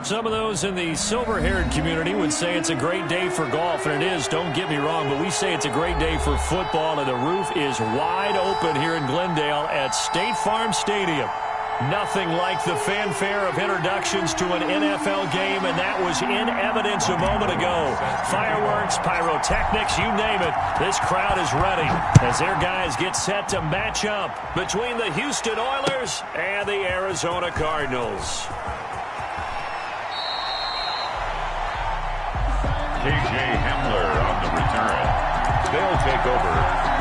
Some of those in the silver-haired community would say it's a great day for golf, and it is, don't get me wrong, but we say it's a great day for football, and the roof is wide open here in Glendale at State Farm Stadium. Nothing like the fanfare of introductions to an NFL game, and that was in evidence a moment ago. Fireworks, pyrotechnics, you name it, this crowd is ready as their guys get set to match up between the Houston Oilers and the Arizona Cardinals. K.J. Hamler on the return. They'll take over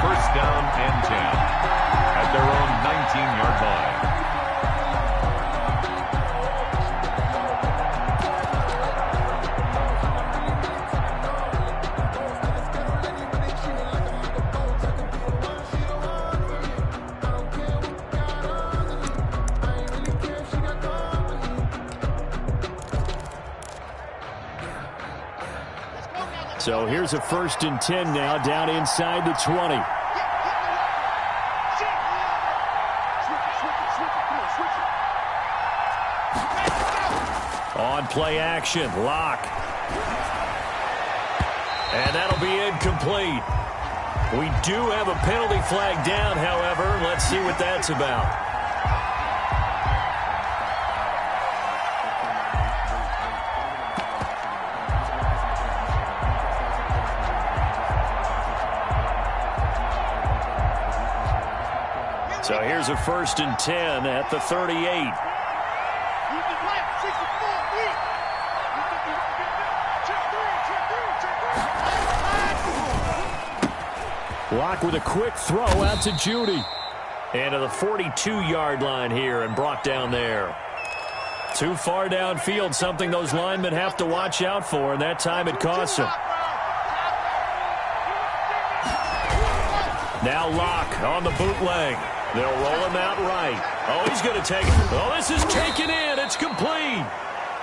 first down and 10 at their own 19-yard line. So here's a 1st and 10 now, down inside the 20. On play action, Locke. And that'll be incomplete. We do have a penalty flag down, however. Let's see what that's about. So here's a 1st and 10 at the 38. Locke with a quick throw out to Judy. And to the 42-yard line here and brought down there. Too far downfield, something those linemen have to watch out for, and that time it costs them. Now Locke on the bootleg. They'll roll him out right. Oh, he's going to take it. Oh, this is taken in. It's complete.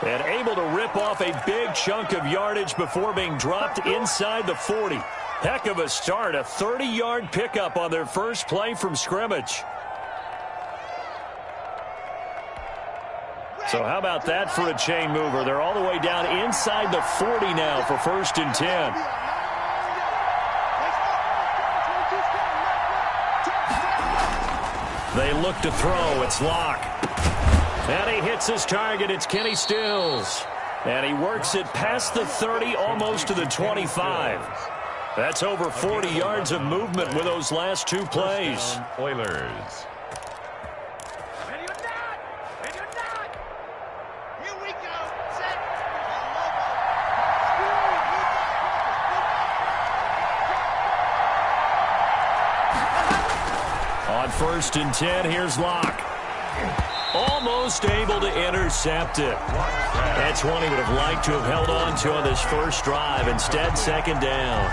And able to rip off a big chunk of yardage before being dropped inside the 40. Heck of a start. A 30-yard pickup on their first play from scrimmage. So how about that for a chain mover? They're all the way down inside the 40 now for 1st and 10. They look to throw. It's Locke. And he hits his target. It's Kenny Stills. And he works it past the 30, almost to the 25. That's over 40 yards of movement with those last two plays. Oilers. On 1st and 10, here's Locke. Almost able to intercept it. That's one he would have liked to have held on to on this first drive. Instead, 2nd down.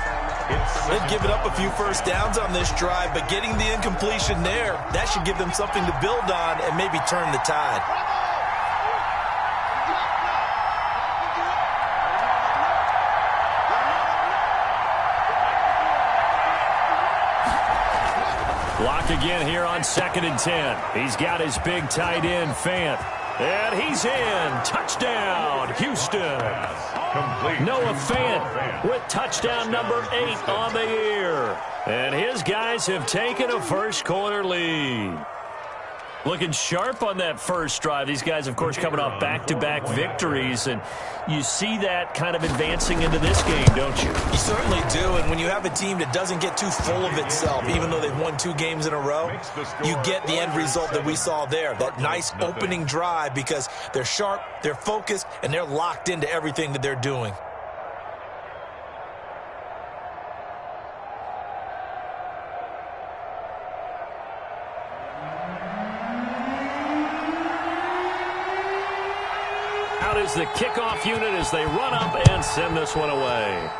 They've given up a few first downs on this drive, but getting the incompletion there, that should give them something to build on and maybe turn the tide. Locke again here on 2nd and 10. He's got his big tight end, Fant. And he's in. Touchdown, Houston. Complete. Noah Fant with touchdown number 8 on the year. And his guys have taken a first-quarter lead. Looking sharp on that first drive. These guys, of course, coming off back-to-back victories, and you see that kind of advancing into this game, don't you? You certainly do, and when you have a team that doesn't get too full of itself, even though they've won 2 games in a row, you get the end result that we saw there, that nice opening drive, because they're sharp, they're focused, and they're locked into everything that they're doing. Out is the kickoff unit as they run up and send this one away.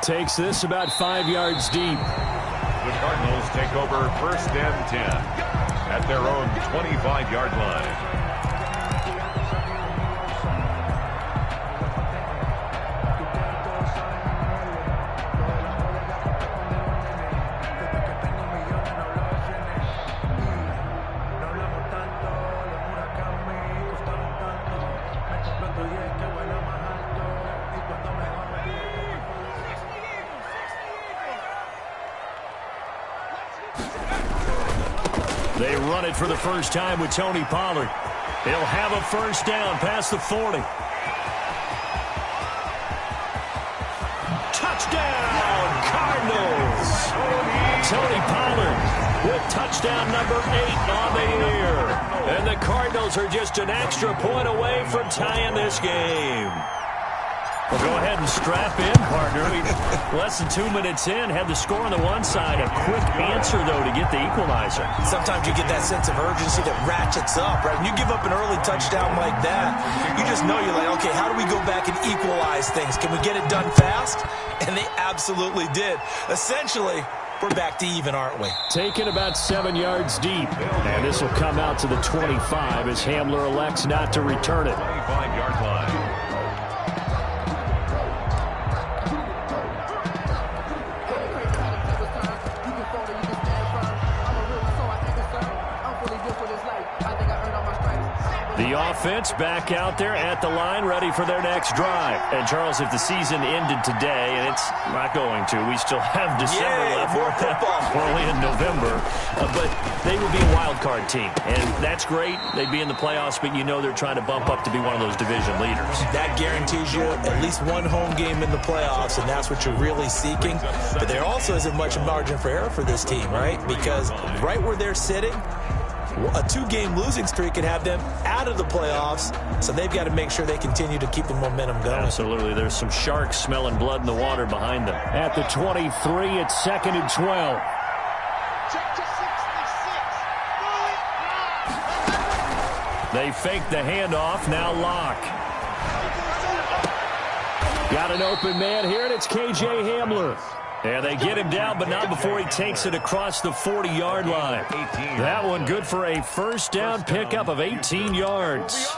Takes this about 5 yards deep. The Cardinals take over 1st and 10 at their own 25-yard line. They run it for the first time with Tony Pollard. He'll have a first down past the 40. Touchdown, Cardinals! Tony Pollard with touchdown number 8 on the year. And the Cardinals are just an extra point away from tying this game. Well, go ahead and strap in, partner. Less than 2 minutes in, had the score on the one side. A quick answer, though, to get the equalizer. Sometimes you get that sense of urgency that ratchets up, right? And you give up an early touchdown like that, you just know you're like, okay, how do we go back and equalize things? Can we get it done fast? And they absolutely did. Essentially, we're back to even, aren't we? Taken about 7 yards deep. And this will come out to the 25 as Hamler elects not to return it. 25-yard line. The offense back out there at the line, ready for their next drive. And, Charles, if the season ended today, and it's not going to, we still have December left. More football. We're only in November. But they would be a wild card team. And that's great. They'd be in the playoffs, but you know they're trying to bump up to be one of those division leaders. That guarantees you at least one home game in the playoffs, and that's what you're really seeking. But there also isn't much margin for error for this team, right? Because right where they're sitting, a 2-game losing streak could have them out of the playoffs, so they've got to make sure they continue to keep the momentum going. Absolutely. There's some sharks smelling blood in the water behind them. At the 23, it's 2nd and 12. They fake the handoff. Now Locke. Got an open man here, and it's K.J. Hamler. And they get him down, but not before he takes it across the 40-yard line. That one good for a first down pickup of 18 yards.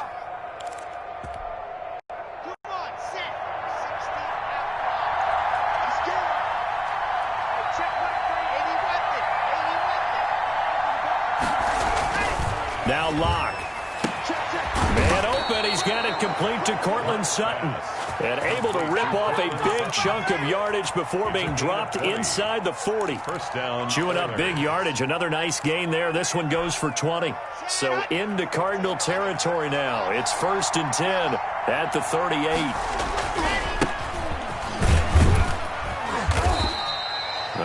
Now Locke. Man open. He's got it complete to Cortland Sutton. And able to rip off a big chunk of yardage before being dropped inside the 40. First down. Chewing up big yardage. Another nice gain there. This one goes for 20. So into Cardinal territory now. It's 1st and 10 at the 38.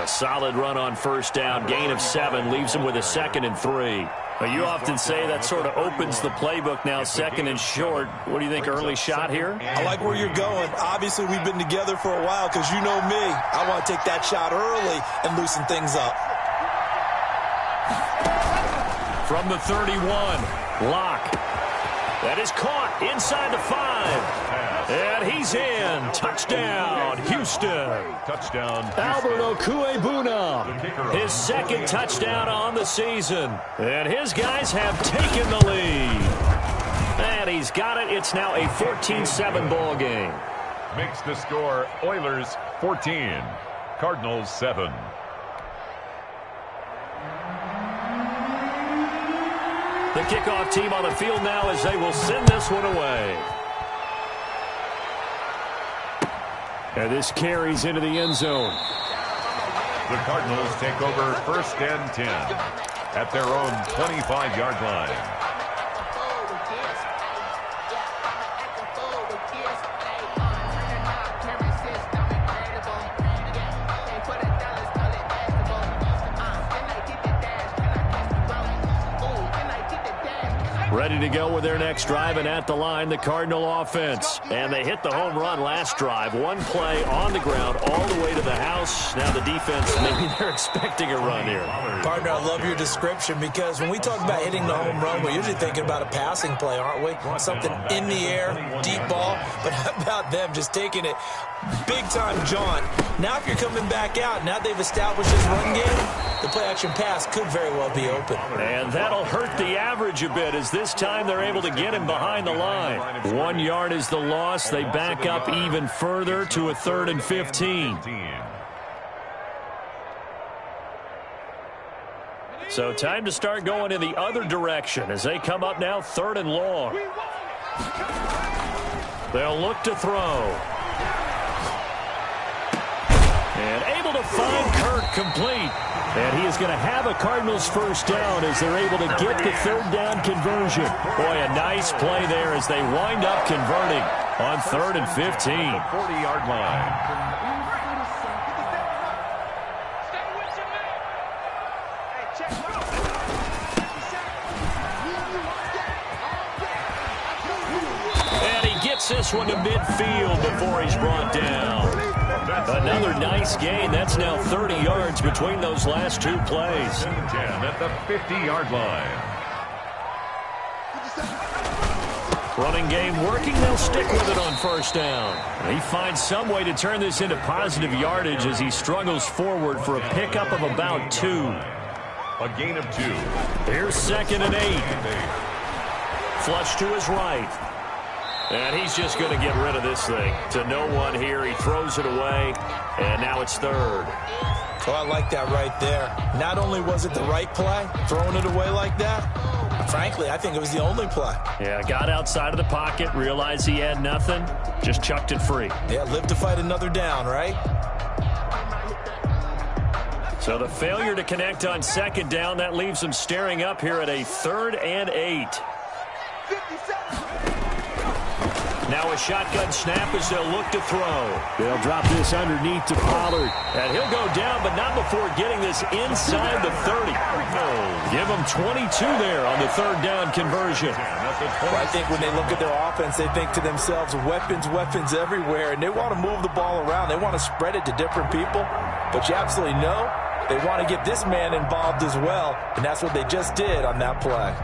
A solid run on first down. Gain of 7 leaves him with a 2nd and 3. But you often say that sort of opens the playbook now, 2nd and short. What do you think, early shot here? I like where you're going. Obviously, we've been together for a while because you know me. I want to take that shot early and loosen things up. From the 31, Locke. That is caught inside the 5. And he's in. Touchdown, Houston. Touchdown, Albert Okuebuna. His 2nd touchdown on the season. And his guys have taken the lead. And he's got it. It's now a 14-7 ball game. Makes the score Oilers 14, Cardinals 7. The kickoff team on the field now as they will send this one away. And this carries into the end zone. The Cardinals take over 1st and 10 at their own 25-yard line. Ready to go with their next drive, and at the line, the Cardinal offense. And they hit the home run last drive. One play on the ground all the way to the house. Now the defense, maybe they're expecting a run here. Partner, I love your description because when we talk about hitting the home run, we're usually thinking about a passing play, aren't we? Something in the air, deep ball. But how about them just taking it big-time jaunt? Now if you're coming back out, now they've established this run game, the play-action pass could very well be open. And that'll hurt the average a bit as this time they're able to get him behind the line. 1 yard is the loss. They back up even further to a 3rd and 15. So time to start going in the other direction as they come up now 3rd and long. They'll look to throw. And able to find Kirk complete. And he is going to have a Cardinals first down as they're able to get the third down conversion. Boy, a nice play there as they wind up converting on 3rd and 15. 40-yard line. And he gets this one to midfield before he's brought down. Another nice gain. That's now 30 yards between those last two plays. 10 at the 50-yard line. Running game working. They'll stick with it on first down. He finds some way to turn this into positive yardage as he struggles forward for a pickup of about 2. A gain of 2. Here's 2nd and 8. Flush to his right. And he's just going to get rid of this thing. To no one here. He throws it away. And now it's 3rd. Oh, I like that right there. Not only was it the right play, throwing it away like that, frankly, I think it was the only play. Yeah, got outside of the pocket, realized he had nothing, just chucked it free. Yeah, live to fight another down, right? So the failure to connect on 2nd down, that leaves them staring up here at a 3rd and 8. Now a shotgun snap as they'll look to throw. They'll drop this underneath to Pollard. And he'll go down, but not before getting this inside the 30. Give him 22 there on the 3rd down conversion. Well, I think when they look at their offense, they think to themselves, weapons, weapons everywhere. And they want to move the ball around. They want to spread it to different people. But you absolutely know they want to get this man involved as well. And that's what they just did on that play.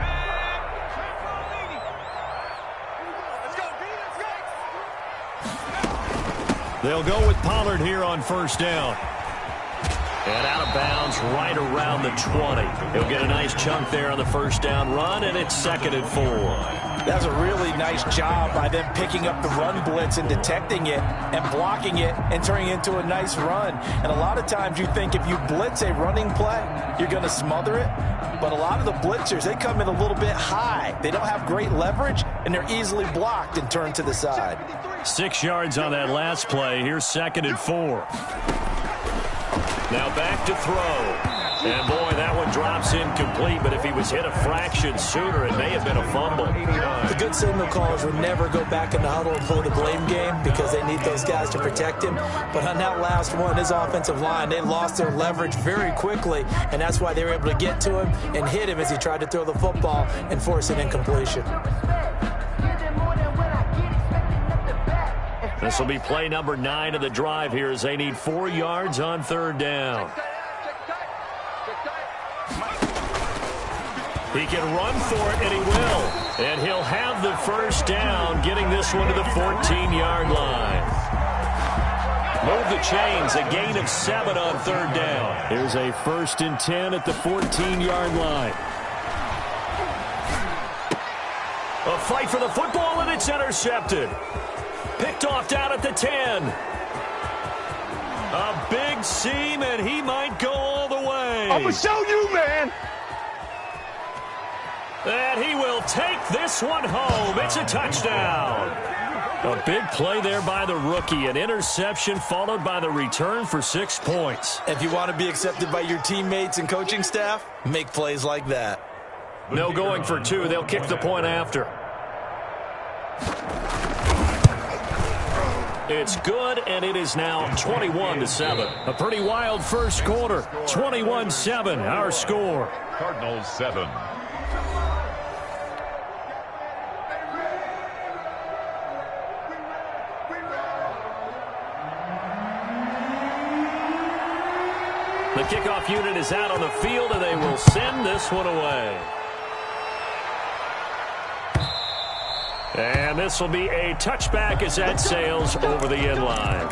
They'll go with Pollard here on first down. And out of bounds right around the 20. He'll get a nice chunk there on the first down run, and it's 2nd and 4. That's a really nice job by them picking up the run blitz and detecting it and blocking it and turning it into a nice run. And a lot of times you think if you blitz a running play, you're going to smother it. But a lot of the blitzers, they come in a little bit high. They don't have great leverage, and they're easily blocked and turned to the side. 6 yards on that last play. Here's 2nd and 4. Now back to throw. And, boy, that one drops incomplete. But if he was hit a fraction sooner, it may have been a fumble. The good signal callers would never go back in the huddle and play the blame game because they need those guys to protect him. But on that last one, his offensive line, they lost their leverage very quickly. And that's why they were able to get to him and hit him as he tried to throw the football and force an incompletion. This will be play number 9 of the drive here as they need 4 yards on 3rd down. He can run for it, and he will. And he'll have the first down, getting this one to the 14-yard line. Move the chains, a gain of 7 on 3rd down. Here's a 1st and 10 at the 14-yard line. A fight for the football, and it's intercepted. Picked off down at the 10. A big seam, and he might go all the way. I'm going to show you, man. And he will take this one home. It's a touchdown. A big play there by the rookie. An interception followed by the return for 6 points. If you want to be accepted by your teammates and coaching staff, make plays like that. No going for 2. They'll kick the point after. It's good, and it is now 21-7. A pretty wild first quarter. 21-7, our score. Cardinals 7. The kickoff unit is out on the field, and they will send this one away. And this will be a touchback as that sails over the end line.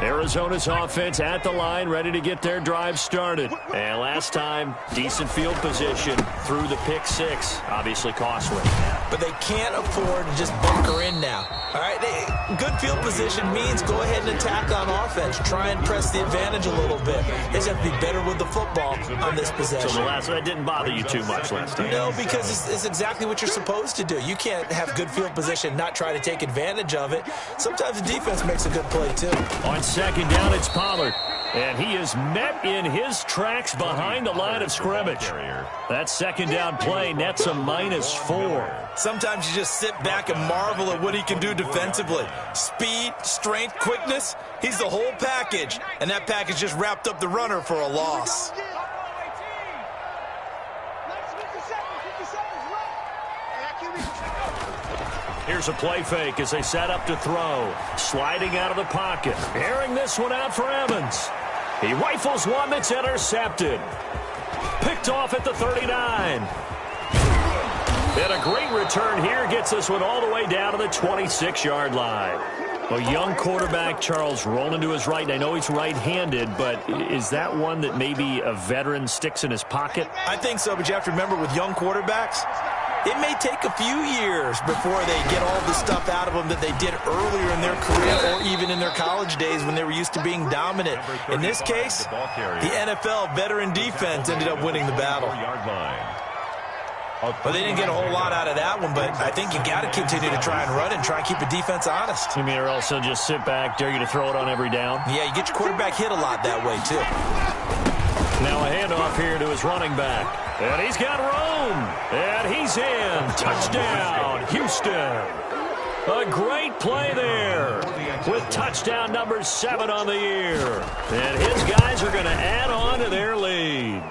Arizona's offense at the line, ready to get their drive started. And last time, decent field position through the pick 6, obviously costly. but they can't afford to just bunker in now. All right, good field position means go ahead and attack on offense. Try and press the advantage a little bit. They just have to be better with the football on this possession. So that didn't bother you too much last time? No, because it's exactly what you're supposed to do. You can't have good field position and not try to take advantage of it. Sometimes the defense makes a good play, too. On second down, it's Pollard. And he is met in his tracks behind the line of scrimmage. That second down play nets a -4. Sometimes you just sit back and marvel at what he can do defensively. Speed, strength, quickness, he's the whole package. And that package just wrapped up the runner for a loss. Here's a play fake as they set up to throw. Sliding out of the pocket. Airing this one out for Evans. He rifles one that's intercepted. Picked off at the 39. And a great return here gets this one all the way down to the 26-yard line. A young quarterback, Charles, rolling to his right. And I know he's right-handed, but is that one that maybe a veteran sticks in his pocket? I think so, but you have to remember with young quarterbacks, it may take a few years before they get all the stuff out of them that they did earlier in their career or even in their college days when they were used to being dominant. In this case, the NFL veteran defense ended up winning the battle. But they didn't get a whole lot out of that one, but I think you got to continue to try and run and try and keep the defense honest. You mean or else they'll just sit back, dare you to throw it on every down? Yeah, you get your quarterback hit a lot that way, too. Now a handoff here to his running back. And he's got room. And he's in. Touchdown, Houston. A great play there with touchdown number 7 on the year. And his guys are going to add on to their lead.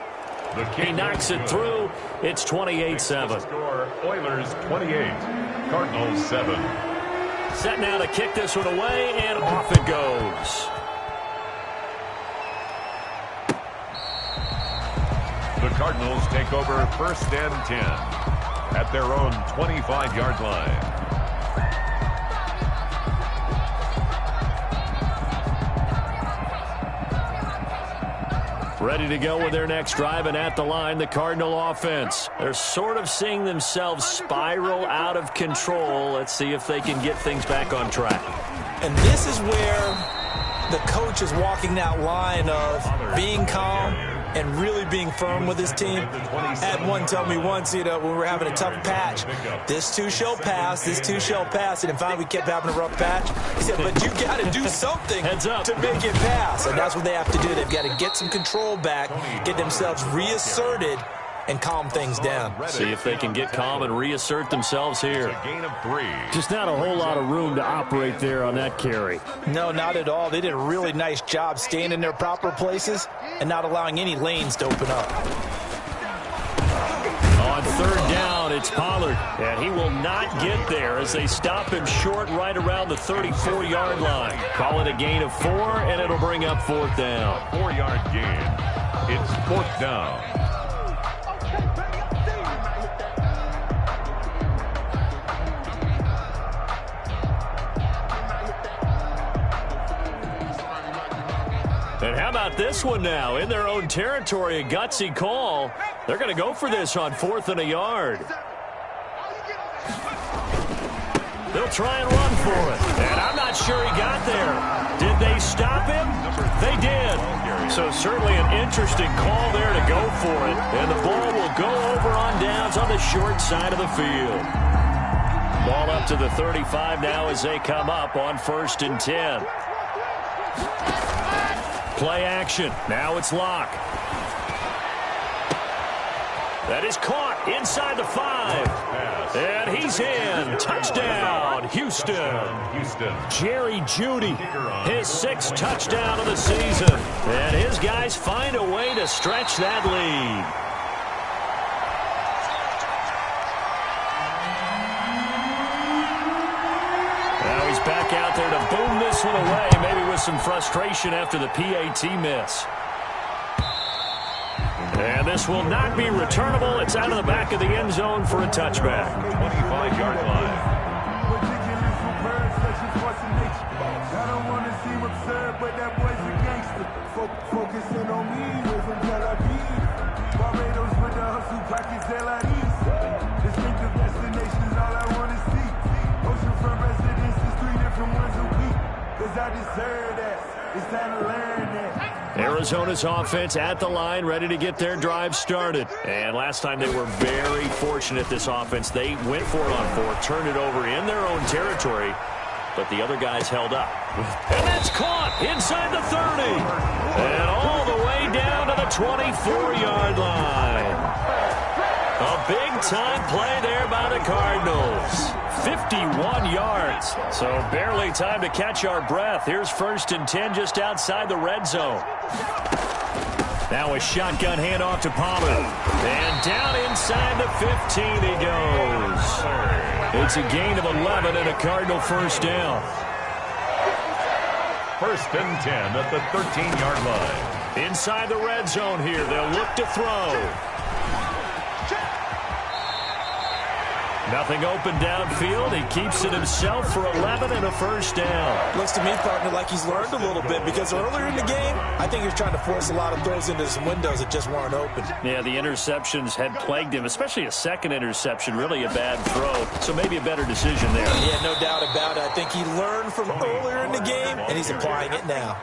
He knocks it through. It's 28-7. Score, Oilers 28, Cardinals 7. Set now to kick this one away, and off it goes. The Cardinals take over 1st and 10 at their own 25-yard line. Ready to go with their next drive, and at the line, the Cardinal offense. They're sort of seeing themselves spiral out of control. Let's see if they can get things back on track. And this is where the coach is walking that line of being calm and really being firm with his team. Had one tell me once, when we were having a tough patch, this too shall pass, this too shall pass. And finally we kept having a rough patch. He said, but you got to do something to make it pass. And that's what they have to do. They've got to get some control back, get themselves reasserted, and calm things down. See if they can get calm and reassert themselves here. A gain of 3. Just not a whole lot of room to operate there on that carry. No, not at all. They did a really nice job staying in their proper places and not allowing any lanes to open up. On 3rd down, it's Pollard, and he will not get there as they stop him short right around the 34-yard line. Call it a gain of 4, and it'll bring up 4th down. 4-yard gain. It's 4th down. And how about this one now? In their own territory, a gutsy call. They're going to go for this on 4th and a yard. They'll try and run for it. And I'm not sure he got there. Did they stop him? They did. So certainly an interesting call there to go for it. And the ball will go over on downs on the short side of the field. Ball up to the 35 now as they come up on 1st and 10. Play action. Now it's Locke. That is caught inside the 5. And he's in. Touchdown, Houston. Jerry Jeudy, his 6th touchdown of the season. And his guys find a way to stretch that lead. Now he's back out there to boom this one away, maybe with some frustration after the PAT miss. And this will not be returnable. It's out of the back of the end zone for a touchback. 25-yard line. Arizona's offense at the line, ready to get their drive started. And last time they were very fortunate, this offense. They went for it on fourth, turned it over in their own territory, but the other guys held up. And that's caught inside the 30. And all the way down to the 24-yard line. A big-time play there by the Cardinals. 51 yards. So barely time to catch our breath. Here's 1st and 10 just outside the red zone. Now a shotgun handoff to Pollard. And down inside the 15 he goes. It's a gain of 11 and a Cardinal first down. 1st and 10 at the 13-yard line. Inside the red zone here. They'll look to throw. Nothing open downfield. He keeps it himself for 11 and a first down. Looks to me, partner, like he's learned a little bit because earlier in the game, I think he was trying to force a lot of throws into some windows that just weren't open. Yeah, the interceptions had plagued him, especially a second interception, really a bad throw. So maybe a better decision there. Yeah, no doubt about it. I think he learned from earlier in the game, and he's applying it now.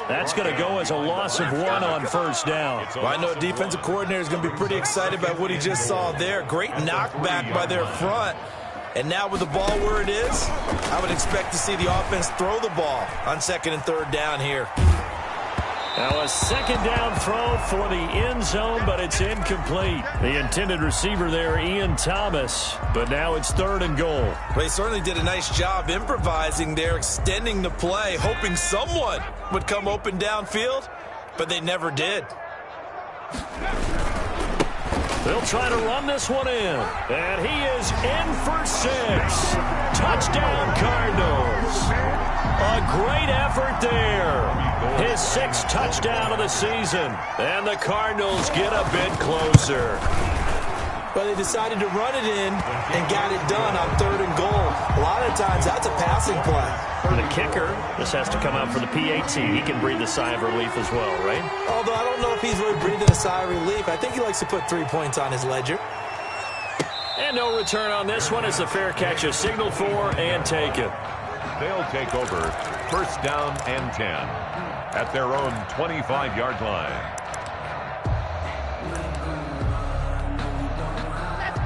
That's going to go as a loss of 1 on first down. Well, I know defensive coordinator is going to be pretty excited about what he just saw there. Great knockback by their front. And now with the ball where it is, I would expect to see the offense throw the ball on 2nd and 3rd down here. Now a 2nd down throw for the end zone, but it's incomplete. The intended receiver there, Ian Thomas, but now it's 3rd and goal. Well, he certainly did a nice job improvising there, extending the play, hoping someone would come open downfield, but they never did. They'll try to run this one in, and he is in for 6. Touchdown, Cardinals. A great effort there. His 6th touchdown of the season, and the Cardinals get a bit closer. But they decided to run it in and got it done on 3rd and goal. A lot of times, that's a passing play. For the kicker, this has to come out for the PAT. He can breathe a sigh of relief as well, right? Although I don't know if he's really breathing a sigh of relief. I think he likes to put 3 points on his ledger. And no return on this one as the fair catch is signaled for and taken. They'll take over 1st down and 10 at their own 25-yard line.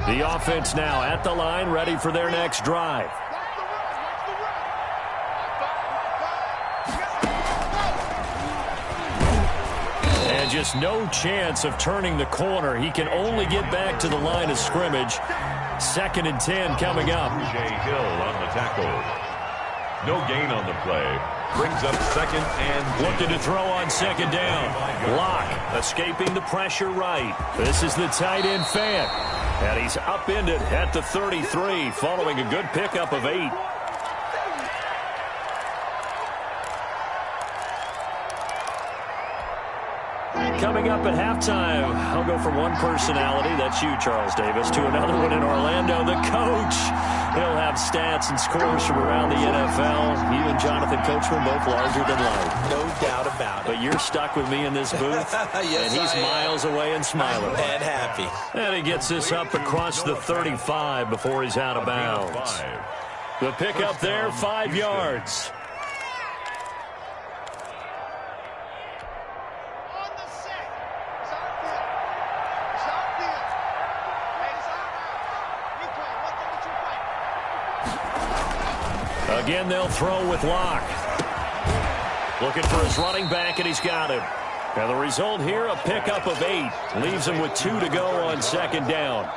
The offense now at the line, ready for their next drive. And just no chance of turning the corner. He can only get back to the line of scrimmage. 2nd and 10 coming up. Jay Hill on the tackle. No gain on the play. Brings up 2nd and 10. Looking to throw on 2nd down. Locke escaping the pressure right. This is the tight end Fant. And he's upended at the 33 following a good pickup of 8. Coming up at halftime, I'll go from one personality, that's you, Charles Davis, to another one in Orlando, the coach. He'll have stats and scores from around the NFL. You and Jonathan Coachman both larger than life. No doubt about it. But you're stuck with me in this booth, yes, and he's miles away and smiling. And happy. And he gets this up across the 35 before he's out of bounds. The pickup there, 5 yards. Again, they'll throw with Locke. Looking for his running back, and he's got him. Now the result here, a pickup of 8. Leaves him with 2 to go on 2nd down.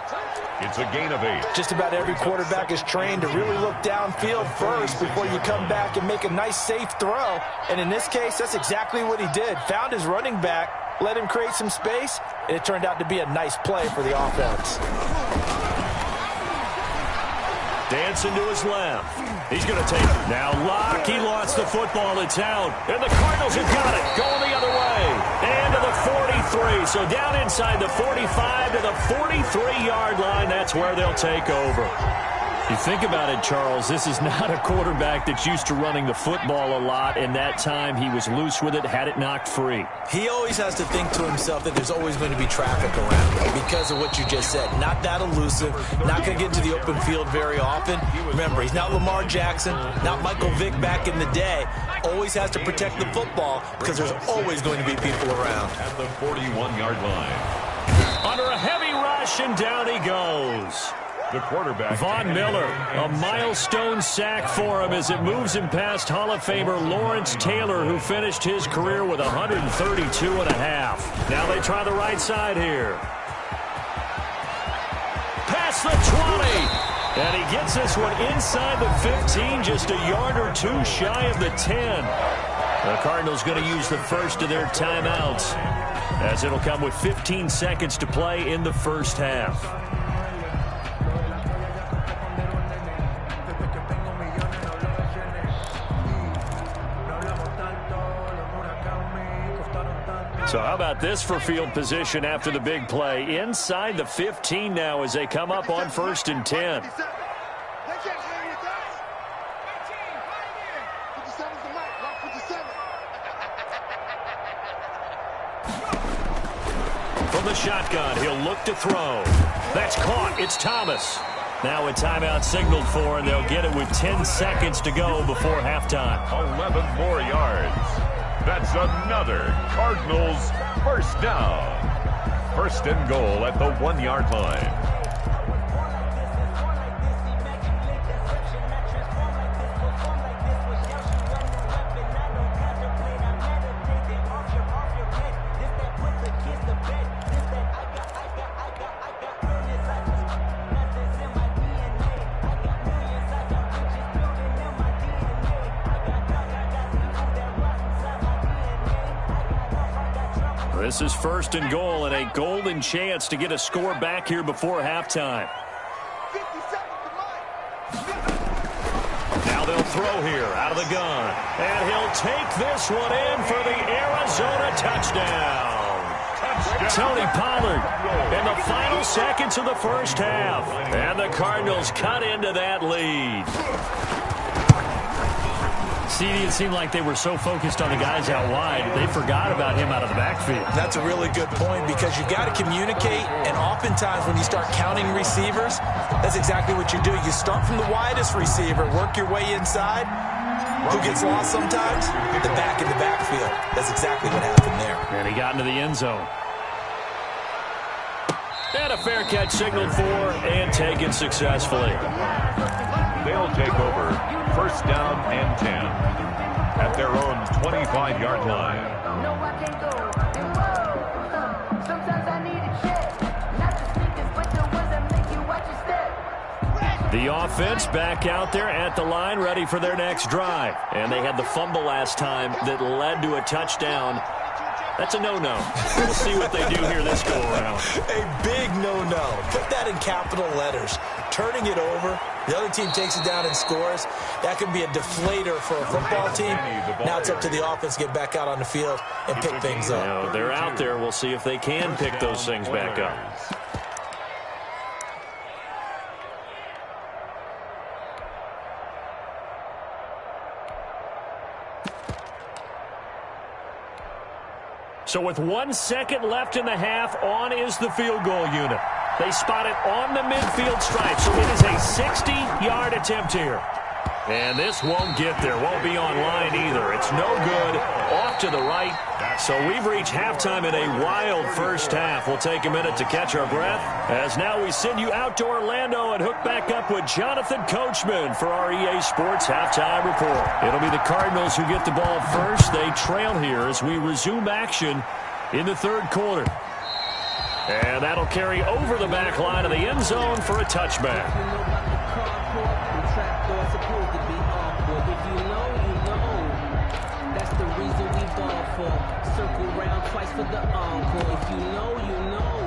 It's a gain of 8. Just about every quarterback is trained to really look downfield first before you come back and make a nice, safe throw. And in this case, that's exactly what he did. Found his running back, let him create some space, and it turned out to be a nice play for the offense. Dancing to his left. He's going to take it. Now Locke, he lost the football. It's out. And the Cardinals have got it. Going the other way. And to the 43. So down inside the 45 to the 43-yard line. That's where they'll take over. You think about it, Charles, this is not a quarterback that's used to running the football a lot, and that time he was loose with it, had it knocked free. He always has to think to himself that there's always going to be traffic around because of what you just said. Not that elusive, not going to get into the open field very often. Remember, he's not Lamar Jackson, not Michael Vick back in the day. Always has to protect the football because there's always going to be people around. At the 41-yard line. Under a heavy rush, and down he goes. The quarterback, Von Miller, a milestone sack for him as it moves him past Hall of Famer Lawrence Taylor, who finished his career with 132.5. Now they try the right side here. Past the 20. And he gets this one inside the 15, just a yard or two shy of the 10. The Cardinals going to use the first of their timeouts, as it'll come with 15 seconds to play in the first half. So how about this for field position after the big play? Inside the 15 now as they come up on 1st and 10. From the shotgun, he'll look to throw. That's caught. It's Thomas. Now a timeout signaled for, and they'll get it with 10 seconds to go before halftime. 11 more yards. That's another Cardinals first down. 1st and goal at the 1-yard line. This is 1st and goal and a golden chance to get a score back here before halftime. Now they'll throw here out of the gun. And he'll take this one in for the Arizona touchdown. Tony Pollard in the final seconds of the first half. And the Cardinals cut into that lead. CD, it seemed like they were so focused on the guys out wide, they forgot about him out of the backfield. That's a really good point because you've got to communicate, and oftentimes when you start counting receivers, that's exactly what you do. You start from the widest receiver, work your way inside. Who gets lost sometimes? The back in the backfield. That's exactly what happened there. And he got into the end zone. And a fair catch signaled for and taken successfully. They'll take over 1st down and 10 at their own 25-yard line. No, I can't go. Sometimes I need a check. Not the sneakers, but the ones that make you watch your step. The offense back out there at the line, ready for their next drive. And they had the fumble last time that led to a touchdown. That's a no-no. We'll see what they do here this go-around. A big no-no. Put that in capital letters. Turning it over, the other team takes it down and scores. That can be a deflator for a football team. Now it's up to the offense to get back out on the field and pick things up. You know, they're out there. We'll see if they can pick those things back up. So with 1 second left in the half, on is the field goal unit. They spot it on the midfield stripe, so it is a 60-yard attempt here. And this won't get there, won't be on line either. It's no good, off to the right. So we've reached halftime in a wild first half. We'll take a minute to catch our breath, as now we send you out to Orlando and hook back up with Jonathan Coachman for our EA Sports Halftime Report. It'll be the Cardinals who get the ball first. They trail here as we resume action in the 3rd quarter. And that'll carry over the back line of the end zone for a touchback. Circle round twice for the encore. If you know, you know.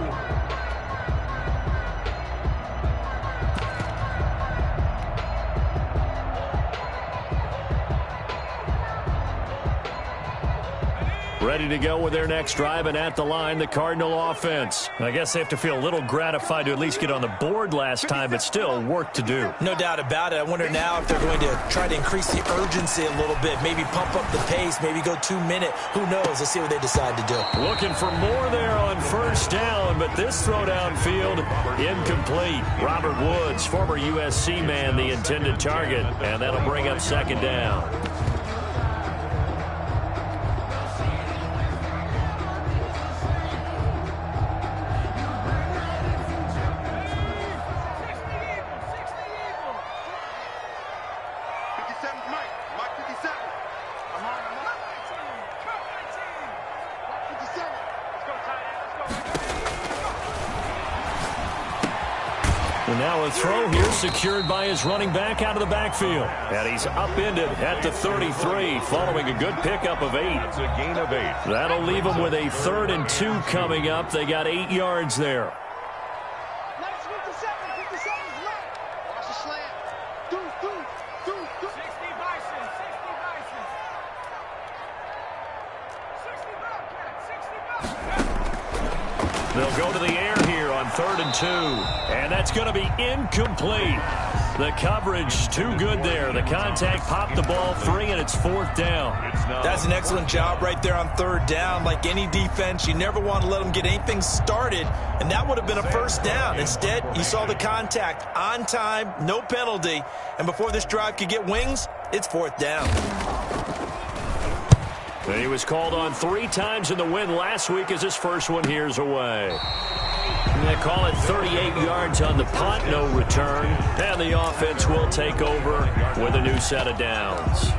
ready to go with their next drive, and at the line, the Cardinal offense. I guess they have to feel a little gratified to at least get on the board last time, but still work to do. No doubt about it. I wonder now if they're going to try to increase the urgency a little bit, maybe pump up the pace, maybe go 2 minute. Who knows? Let's see what they decide to do. Looking for more there on first down, but this throw downfield incomplete. Robert Woods, former USC man, the intended target, and that'll bring up second down. And now a throw here secured by his running back out of the backfield. And he's upended at the 33 following a good pickup of 8. That's a gain of 8. That'll leave him with a 3rd and 2 coming up. They got 8 yards there. They'll go to the air here on 3rd and 2. And that's going to be incomplete. The coverage too good there. The contact popped the ball free, and it's 4th down. That's an excellent job right there on 3rd down. Like any defense, you never want to let them get anything started, and that would have been a 1st down. Instead, you saw the contact on time, no penalty, and before this drive could get wings, it's 4th down. He was called on 3 times in the win last week as his first one here's away. They call it 38 yards on the punt, no return. And the offense will take over with a new set of downs.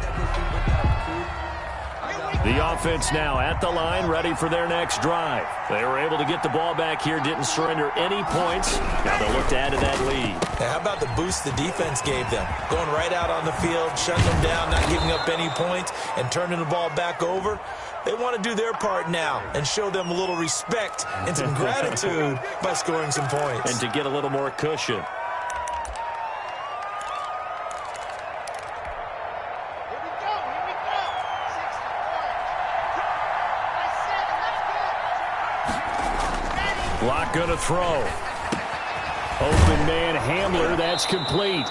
The offense now at the line, ready for their next drive. They were able to get the ball back here, didn't surrender any points. Now they'll look to add to that lead. Now, how about the boost the defense gave them? Going right out on the field, shutting them down, not giving up any points, and turning the ball back over. They want to do their part now and show them a little respect and some gratitude by scoring some points. And to get a little more cushion. Block going to throw. Open man Hamler, that's complete.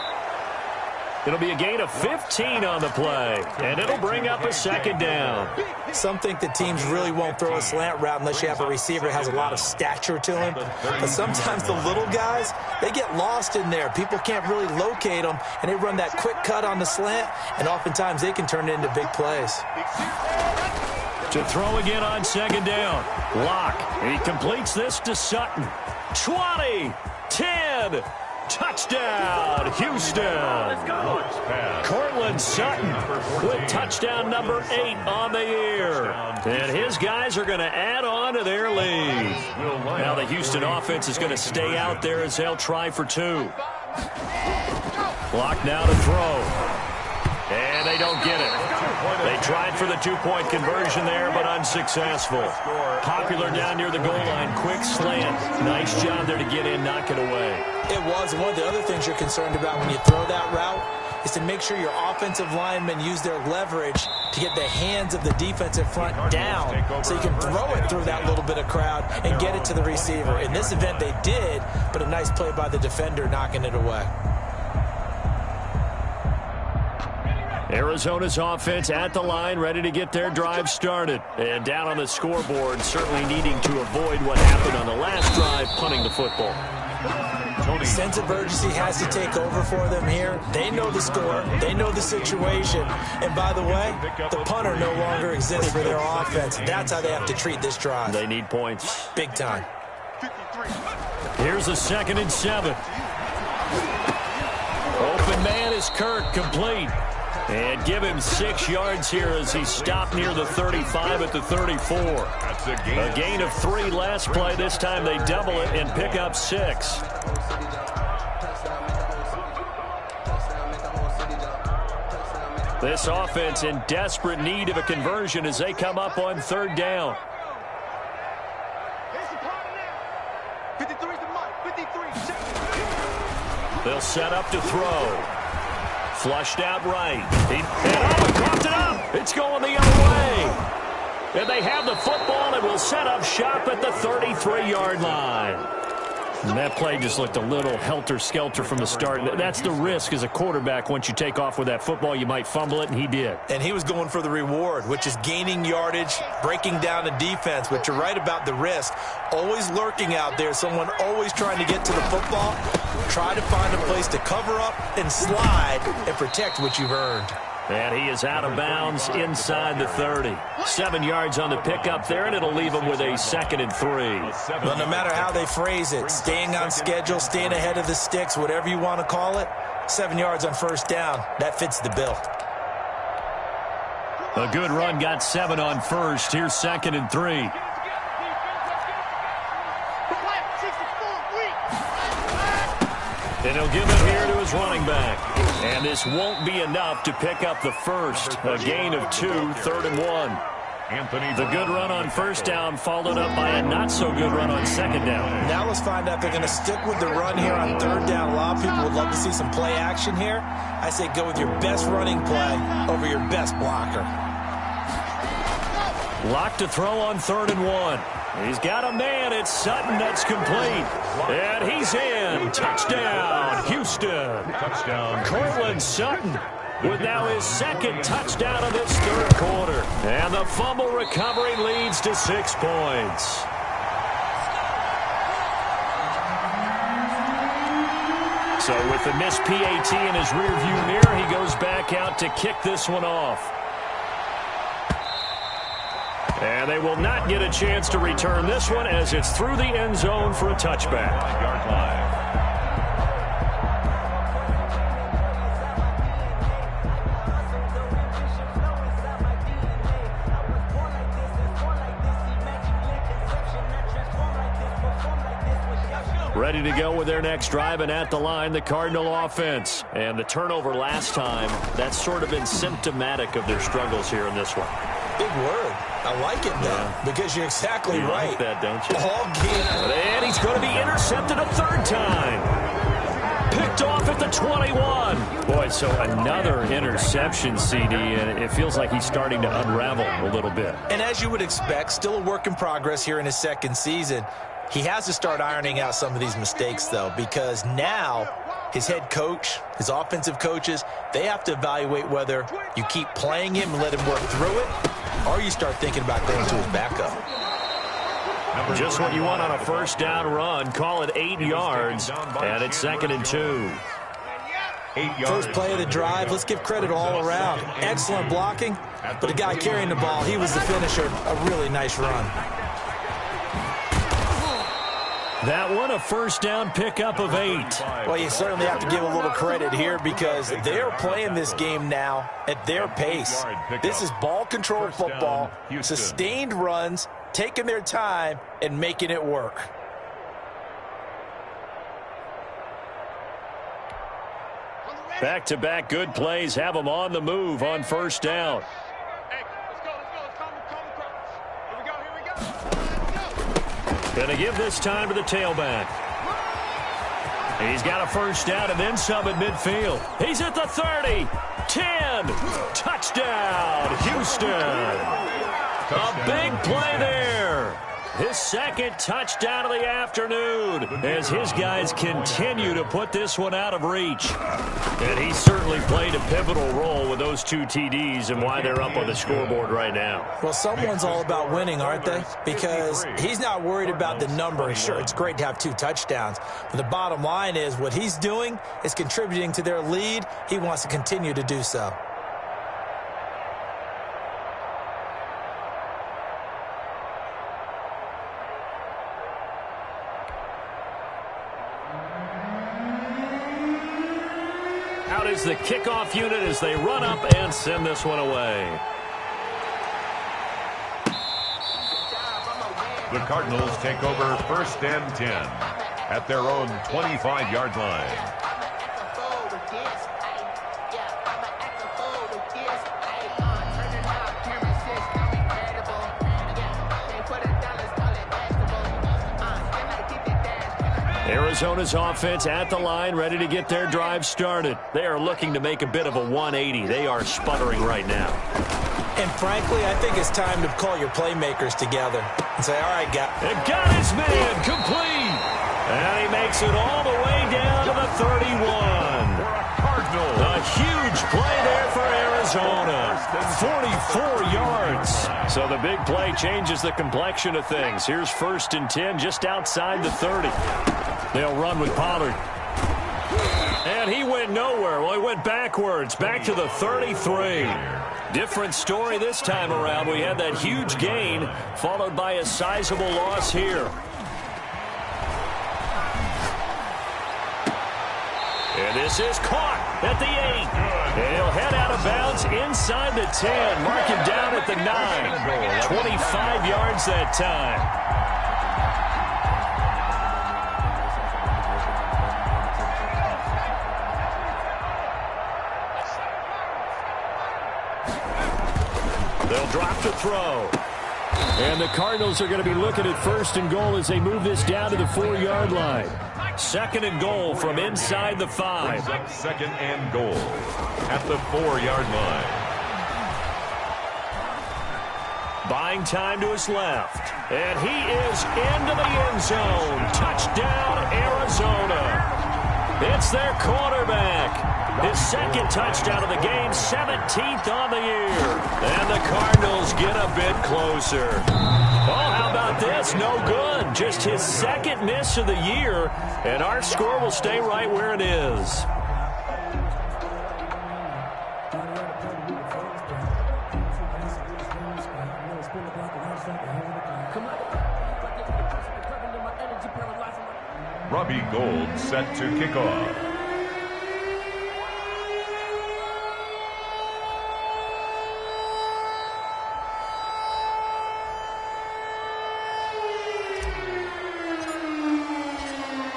It'll be a gain of 15 on the play, and it'll bring up a 2nd down. Some think that teams really won't throw a slant route unless you have a receiver that has a lot of stature to him. But sometimes the little guys, they get lost in there. People can't really locate them, and they run that quick cut on the slant, and oftentimes they can turn it into big plays. To throw again on 2nd down. Locke, he completes this to Sutton. 20, 10, touchdown, Houston. Let's go. Cortland Sutton with touchdown number 8 on the year. And his guys are going to add on to their lead. Now the Houston offense is going to stay out there as they'll try for 2. Locke now to throw. And they don't get it. They tried for the 2-point conversion there, but unsuccessful. Popular down near the goal line. Quick slant. Nice job there to get in, knock it away. It was. One of the other things you're concerned about when you throw that route is to make sure your offensive linemen use their leverage to get the hands of the defensive front down so you can throw it through that little bit of crowd and get it to the receiver. In this event, they did, but a nice play by the defender knocking it away. Arizona's offense at the line, ready to get their drive started. And down on the scoreboard, certainly needing to avoid what happened on the last drive, punting the football. Sense of urgency has to take over for them here. They know the score. They know the situation. And by the way, the punter no longer exists for their offense. That's how they have to treat this drive. They need points. Big time. Here's a 2nd and 7. Open man is Kirk, complete. And give him 6 yards here as he stopped near the 35 at the 34. That's a gain of 3 last play. This time they double it and pick up 6. This offense in desperate need of a conversion as they come up on 3rd down. They'll set up to throw. Flushed out right. He popped it up. It's going the other way. And they have the football and will set up shop at the 33-yard line. And that play just looked a little helter-skelter from the start. That's the risk as a quarterback. Once you take off with that football, you might fumble it, and he did. And he was going for the reward, which is gaining yardage, breaking down the defense. But you're right about the risk. Always lurking out there, someone always trying to get to the football. Try to find a place to cover up and slide and protect what you've earned. And he is out of bounds inside the 30. 7 yards on the pickup there, and it'll leave him with a 2nd and 3. Well, no matter how they phrase it, staying on schedule, staying ahead of the sticks, whatever you want to call it, 7 yards on first down, that fits the bill. A good run got 7 on first. Here's 2nd and 3. And he'll give it here to his running back. And this won't be enough to pick up the first. A gain of 2, 3rd and 1. The good run on first down followed up by a not-so-good run on 2nd down. Now let's find out if they're going to stick with the run here on 3rd down. A lot of people would love to see some play action here. I say go with your best running play over your best blocker. Lock to throw on 3rd and 1. He's got a man. It's Sutton. That's complete. And he's in. Touchdown, Houston. Touchdown. Cortland Sutton with now his 2nd touchdown of this 3rd quarter. And the fumble recovery leads to 6 points. So with the missed PAT in his rearview mirror, he goes back out to kick this one off. And they will not get a chance to return this one as it's through the end zone for a touchback. Yard line. Ready to go with their next drive, and at the line, the Cardinal offense. And the turnover last time, that's sort of been symptomatic of their struggles here in this one. Big word. I like it, though, because you're exactly right. Like that, don't you? All game. And he's going to be intercepted a 3rd time. Picked off at the 21. Boy, so another interception, CD, and it feels like he's starting to unravel a little bit. And as you would expect, still a work in progress here in his 2nd season. He has to start ironing out some of these mistakes, though, because now his head coach, his offensive coaches, they have to evaluate whether you keep playing him and let him work through it, or you start thinking about going to his backup. Just what you want on a first down run. Call it 8 yards, and it's 2nd and 2. First play of the drive, let's give credit all around. Excellent blocking, but the guy carrying the ball, he was the finisher. A really nice run. That one, a first down pickup of 8. Well, you certainly have to give a little credit here because they're playing this game now at their pace. This is ball control football, sustained runs, taking their time, and making it work. Back-to-back good plays have them on the move on first down. Going to give this time to the tailback. He's got a first down and then some at midfield. He's at the 30, 10, touchdown, Houston. A big play there. His 2nd touchdown of the afternoon as his guys continue to put this one out of reach. And he certainly played a pivotal role with those 2 TDs and why they're up on the scoreboard right now. Well, someone's all about winning, aren't they? Because he's not worried about the number. Sure, it's great to have 2 touchdowns. But the bottom line is what he's doing is contributing to their lead. He wants to continue to do so. Out is the kickoff unit as they run up and send this one away. The Cardinals take over 1st and 10 at their own 25-yard line. Arizona's offense at the line, ready to get their drive started. They are looking to make a bit of a 180. They are sputtering right now. And frankly, I think it's time to call your playmakers together and say, all right, guys. It got his man complete. And he makes it all the way down to the 31. A huge play there for Arizona. 44 yards. So the big play changes the complexion of things. Here's 1st and 10 just outside the 30. They'll run with Pollard. And he went nowhere. Well, he went backwards, back to the 33. Different story this time around. We had that huge gain followed by a sizable loss here. And this is caught at the 8. And he'll head out of bounds inside the 10. Mark him down at the 9. 25 yards that time. They'll drop to throw. And the Cardinals are going to be looking at 1st and goal as they move this down to the 4-yard line. 2nd and goal from inside the 5. 2nd and goal at the 4-yard line. Buying time to his left. And he is into the end zone. Touchdown, Arizona. It's their quarterback. His 2nd touchdown of the game, 17th on the year. And the Cardinals get a bit closer. Oh, how about this? No good. Just his 2nd miss of the year, and our score will stay right where it is. Robbie Gould set to kick off.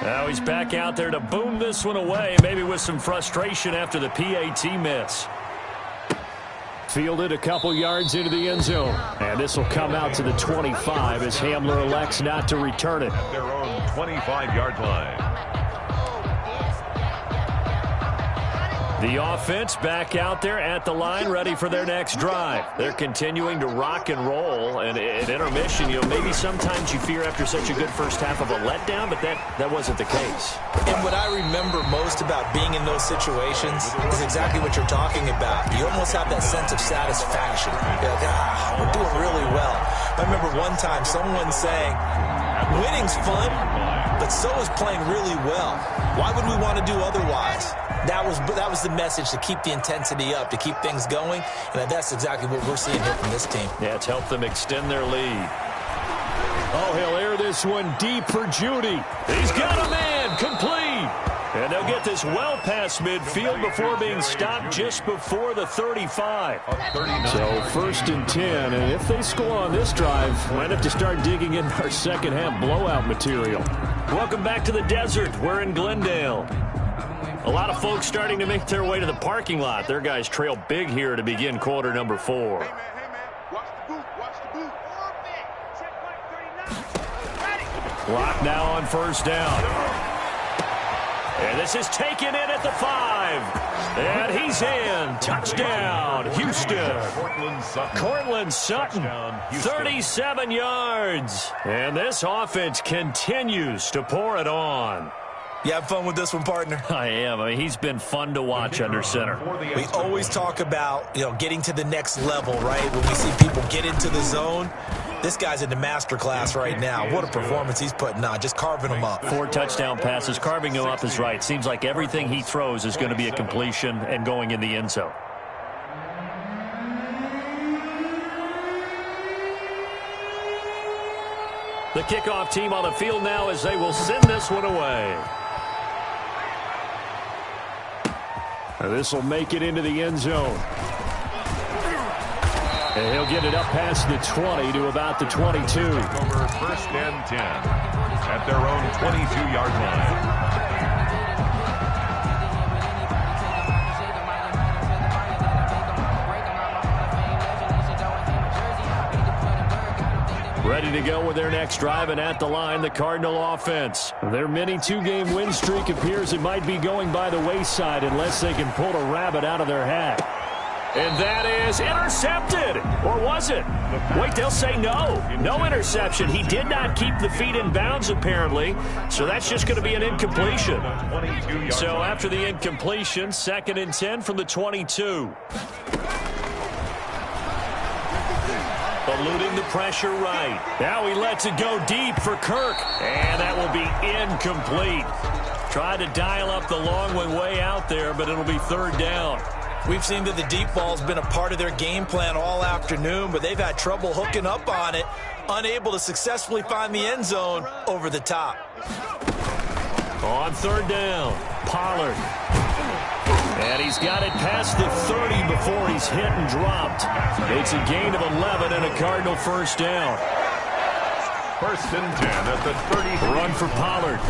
Now he's back out there to boom this one away, maybe with some frustration after the PAT miss. Fielded a couple yards into the end zone. And this will come out to the 25 as Hamler elects not to return it. At their own 25-yard line. The offense back out there at the line, ready for their next drive. They're continuing to rock and roll, and at intermission, maybe sometimes you fear after such a good first half of a letdown, but that wasn't the case. And what I remember most about being in those situations is exactly what you're talking about. You almost have that sense of satisfaction. You're like, we're doing really well. I remember one time someone saying, winning's fun, but so is playing really well. Why would we want to do otherwise? That was the message, to keep the intensity up, to keep things going, and that's exactly what we're seeing here from this team. Yeah, it's helped them extend their lead. Oh, he'll air this one deep for Judy. He's got a man, complete. And they'll get this well past midfield before being stopped just before the 35. So 1st and 10, and if they score on this drive, might have to start digging in our second half blowout material. Welcome back to the desert. We're in Glendale. A lot of folks starting to make their way to the parking lot. Their guys trail big here to begin quarter number 4. Hey, man, watch the boot, watch the boot. Clock now on 1st down. And this is taken in at the 5. And he's in. Touchdown, Houston. Cortland Sutton, 37 yards. And this offense continues to pour it on. You have fun with this one, partner? I am. I mean, he's been fun to watch under center. We always talk about, getting to the next level, right? When we see people get into the zone, this guy's in the master class right now. What a performance he's putting on, just carving them up. 4 touchdown passes. Carving him up is right. Seems like everything he throws is going to be a completion and going in the end zone. The kickoff team on the field now as they will send this one away. This will make it into the end zone. And he'll get it up past the 20 to about the 22. Over 1st and 10 at their own 22-yard line. Ready to go with their next drive, and at the line, the Cardinal offense. Their mini 2-game win streak appears it might be going by the wayside unless they can pull a rabbit out of their hat. And that is intercepted. Or was it? Wait, they'll say no. No interception. He did not keep the feet in bounds, apparently. So that's just going to be an incompletion. So after the incompletion, 2nd and 10 from the 22. Eluding the pressure right. Now he lets it go deep for Kirk. And that will be incomplete. Tried to dial up the long one way out there, but it'll be 3rd down. We've seen that the deep ball's been a part of their game plan all afternoon, but they've had trouble hooking up on it, unable to successfully find the end zone over the top. On 3rd down, Pollard. And he's got it past the 30 before he's hit and dropped. It's a gain of 11 and a Cardinal 1st down. 1st and 10 at the 30. Run for Pollard.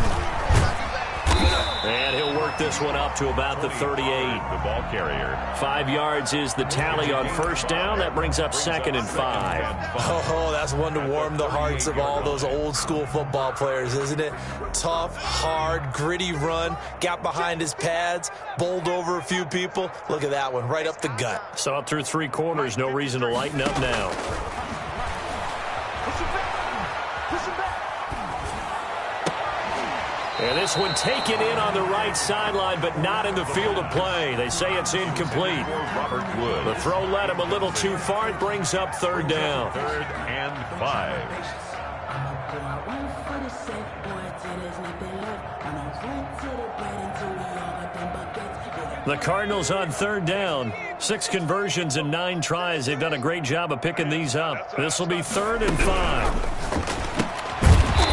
And he'll work this one up to about the 38. The ball carrier. 5 yards is the tally on 1st down. That brings up 2nd and 5. Oh, that's one to warm the hearts of all those old school football players, isn't it? Tough, hard, gritty run. Got behind his pads, bowled over a few people. Look at that one, right up the gut. Saw it through 3 corners. No reason to lighten up now. And this one taken in on the right sideline, but not in the field of play. They say it's incomplete. Robert Wood. The throw led him a little too far. It brings up 3rd down. 3rd and 5. The Cardinals on 3rd down. 6 conversions and 9 tries. They've done a great job of picking these up. This will be 3rd and 5.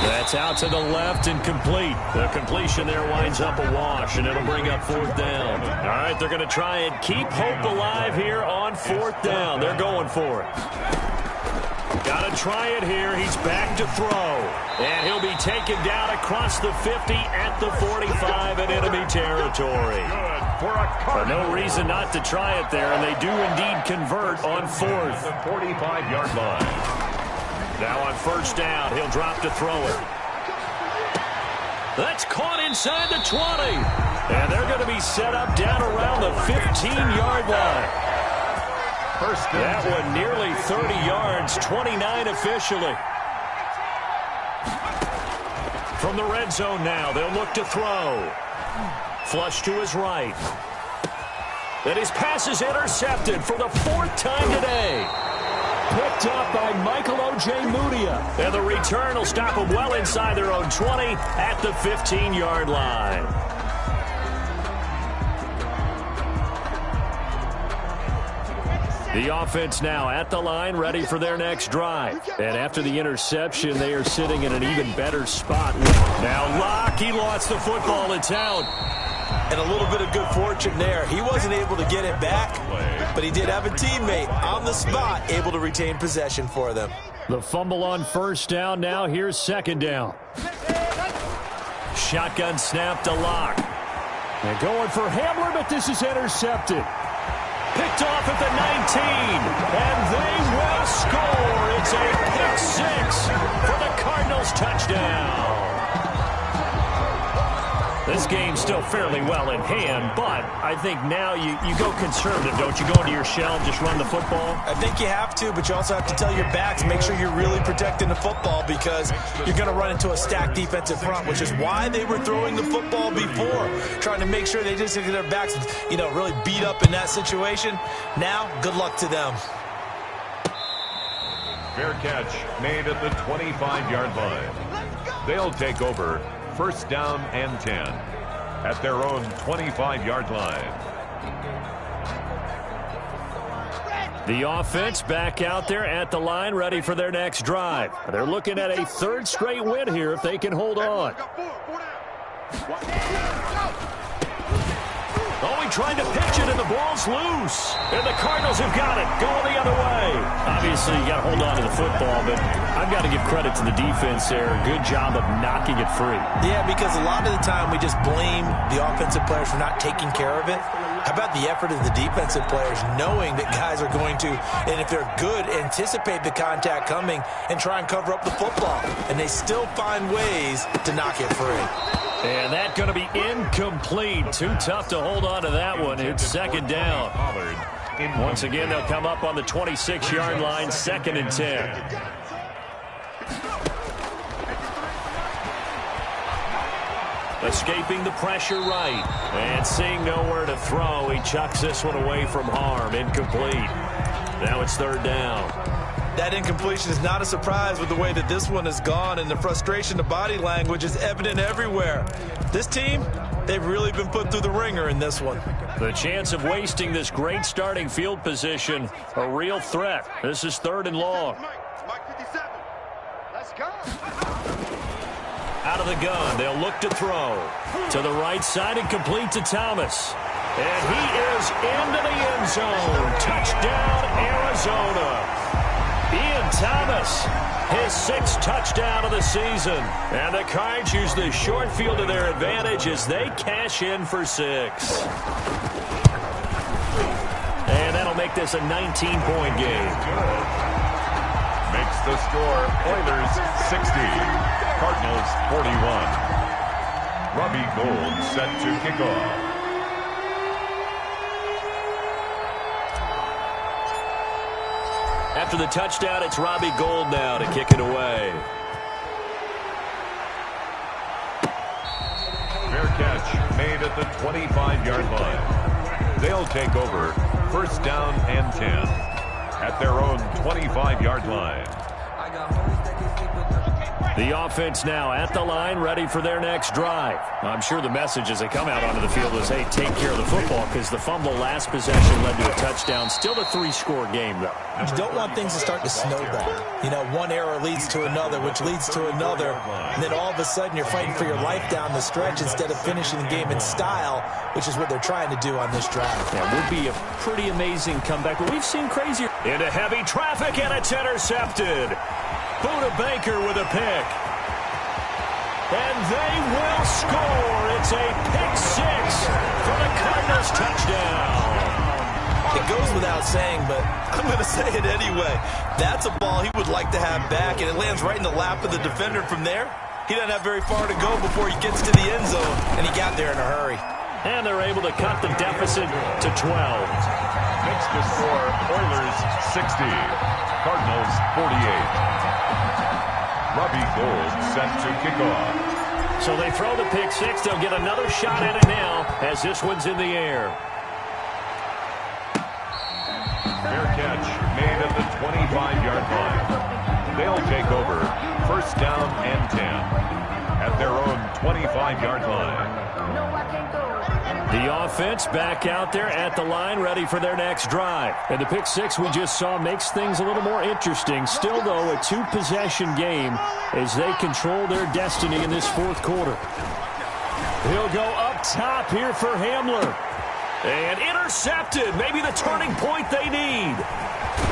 That's out to the left and complete. The completion there winds up a wash, and it'll bring up 4th down. All right, they're going to try and keep hope alive here on 4th down. They're going for it. Got to try it here. He's back to throw. And he'll be taken down across the 50 at the 45 in enemy territory. But no reason not to try it there, and they do indeed convert on 4th. The 45-yard line. Now on 1st down, he'll drop to throw it. That's caught inside the 20. And they're going to be set up down around the 15-yard line. That one nearly 30 yards, 29 officially. From the red zone now, they'll look to throw. Flush to his right. And his pass is intercepted for the 4th time today. Picked up by Michael Ojemudia. And the return will stop them well inside their own 20 at the 15-yard line. The offense now at the line, ready for their next drive. And after the interception, they are sitting in an even better spot. Now Locke, he lost the football. It's out. And a little bit of good fortune there. He wasn't able to get it back, but he did have a teammate on the spot able to retain possession for them. The fumble on 1st down. Now here's 2nd down. Shotgun snap to Locke. And going for Hamler, but this is intercepted. Picked off at the 19. And they will score. It's a pick 6 for the Cardinals touchdown. This game's still fairly well in hand, but I think now you go conservative, don't you? Go into your shell and just run the football? I think you have to, but you also have to tell your backs, make sure you're really protecting the football because you're going to run into a stacked defensive front, which is why they were throwing the football before, trying to make sure they just get their backs, really beat up in that situation. Now, good luck to them. Fair catch made at the 25-yard line. They'll take over 1st down and 10 at their own 25-yard line. The offense back out there at the line, ready for their next drive. They're looking at a 3rd straight win here if they can hold on. Oh, he tried to pitch it, and the ball's loose. And the Cardinals have got it, going the other way. Obviously, you got to hold on to the football, but I've got to give credit to the defense there. Good job of knocking it free. Yeah, because a lot of the time we just blame the offensive players for not taking care of it. How about the effort of the defensive players knowing that guys are going to, and if they're good, anticipate the contact coming and try and cover up the football. And they still find ways to knock it free. And that's going to be incomplete. Too tough to hold on to that one. It's 2nd down. Once again, they'll come up on the 26-yard line, 2nd and 10. Escaping the pressure right. And seeing nowhere to throw, he chucks this one away from harm. Incomplete. Now it's 3rd down. That incompletion is not a surprise with the way that this one has gone, and the frustration, the body language is evident everywhere. This team, they've really been put through the ringer in this one. The chance of wasting this great starting field position, a real threat. This is 3rd and long. Mike 57. Let's go. Out of the gun, they'll look to throw. To the right side and complete to Thomas. And he is into the end zone. Touchdown, Arizona. Ian Thomas, his 6th touchdown of the season. And the Cards use the short field to their advantage as they cash in for 6. And that'll make this a 19-point game. Makes the score Oilers 60, Cardinals 41. Robbie Gould set to kick off. After the touchdown, it's Robbie Gould now to kick it away. Fair catch made at the 25-yard line. They'll take over 1st down and 10 at their own 25-yard line. The offense now at the line, ready for their next drive. I'm sure the message as they come out onto the field is, hey, take care of the football, because the fumble last possession led to a touchdown. Still a 3-score game, though. You don't want things to start to snowball. You know, one error leads to another, which leads to another, and then all of a sudden you're fighting for your life down the stretch instead of finishing the game in style, which is what they're trying to do on this drive. Yeah, would be a pretty amazing comeback, but we've seen crazier. Into heavy traffic, and it's intercepted. Buda Baker with a pick. And they will score. It's a pick 6 for the Cardinals touchdown. It goes without saying, but I'm going to say it anyway. That's a ball he would like to have back, and it lands right in the lap of the defender from there. He doesn't have very far to go before he gets to the end zone, and he got there in a hurry. And they're able to cut the deficit to 12. Makes the score Oilers 60, Cardinals 48. Robbie Gould set to kick off. So they throw the pick 6. They'll get another shot at it now as this one's in the air. Fair catch made at the 25-yard line. They'll take over 1st down and 10 at their own 25-yard line. The offense back out there at the line, ready for their next drive. And the pick 6 we just saw makes things a little more interesting. Still, though, a 2-possession game as they control their destiny in this 4th quarter. He'll go up top here for Hamler. And intercepted. Maybe the turning point they need.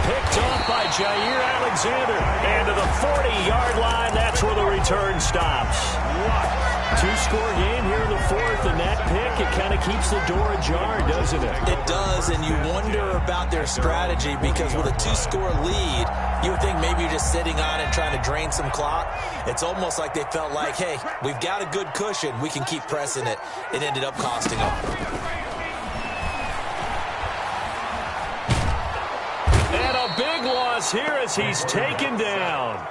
Picked off by Jair Alexander. And to the 40-yard line, that's where the return stops. 2-score game here in the 4th, and that pick, it kind of keeps the door ajar, doesn't it? It does, and you wonder about their strategy, because with a 2-score lead, you would think maybe you're just sitting on it trying to drain some clock. It's almost like they felt like, hey, we've got a good cushion. We can keep pressing it. It ended up costing them. And a big loss here as he's taken down.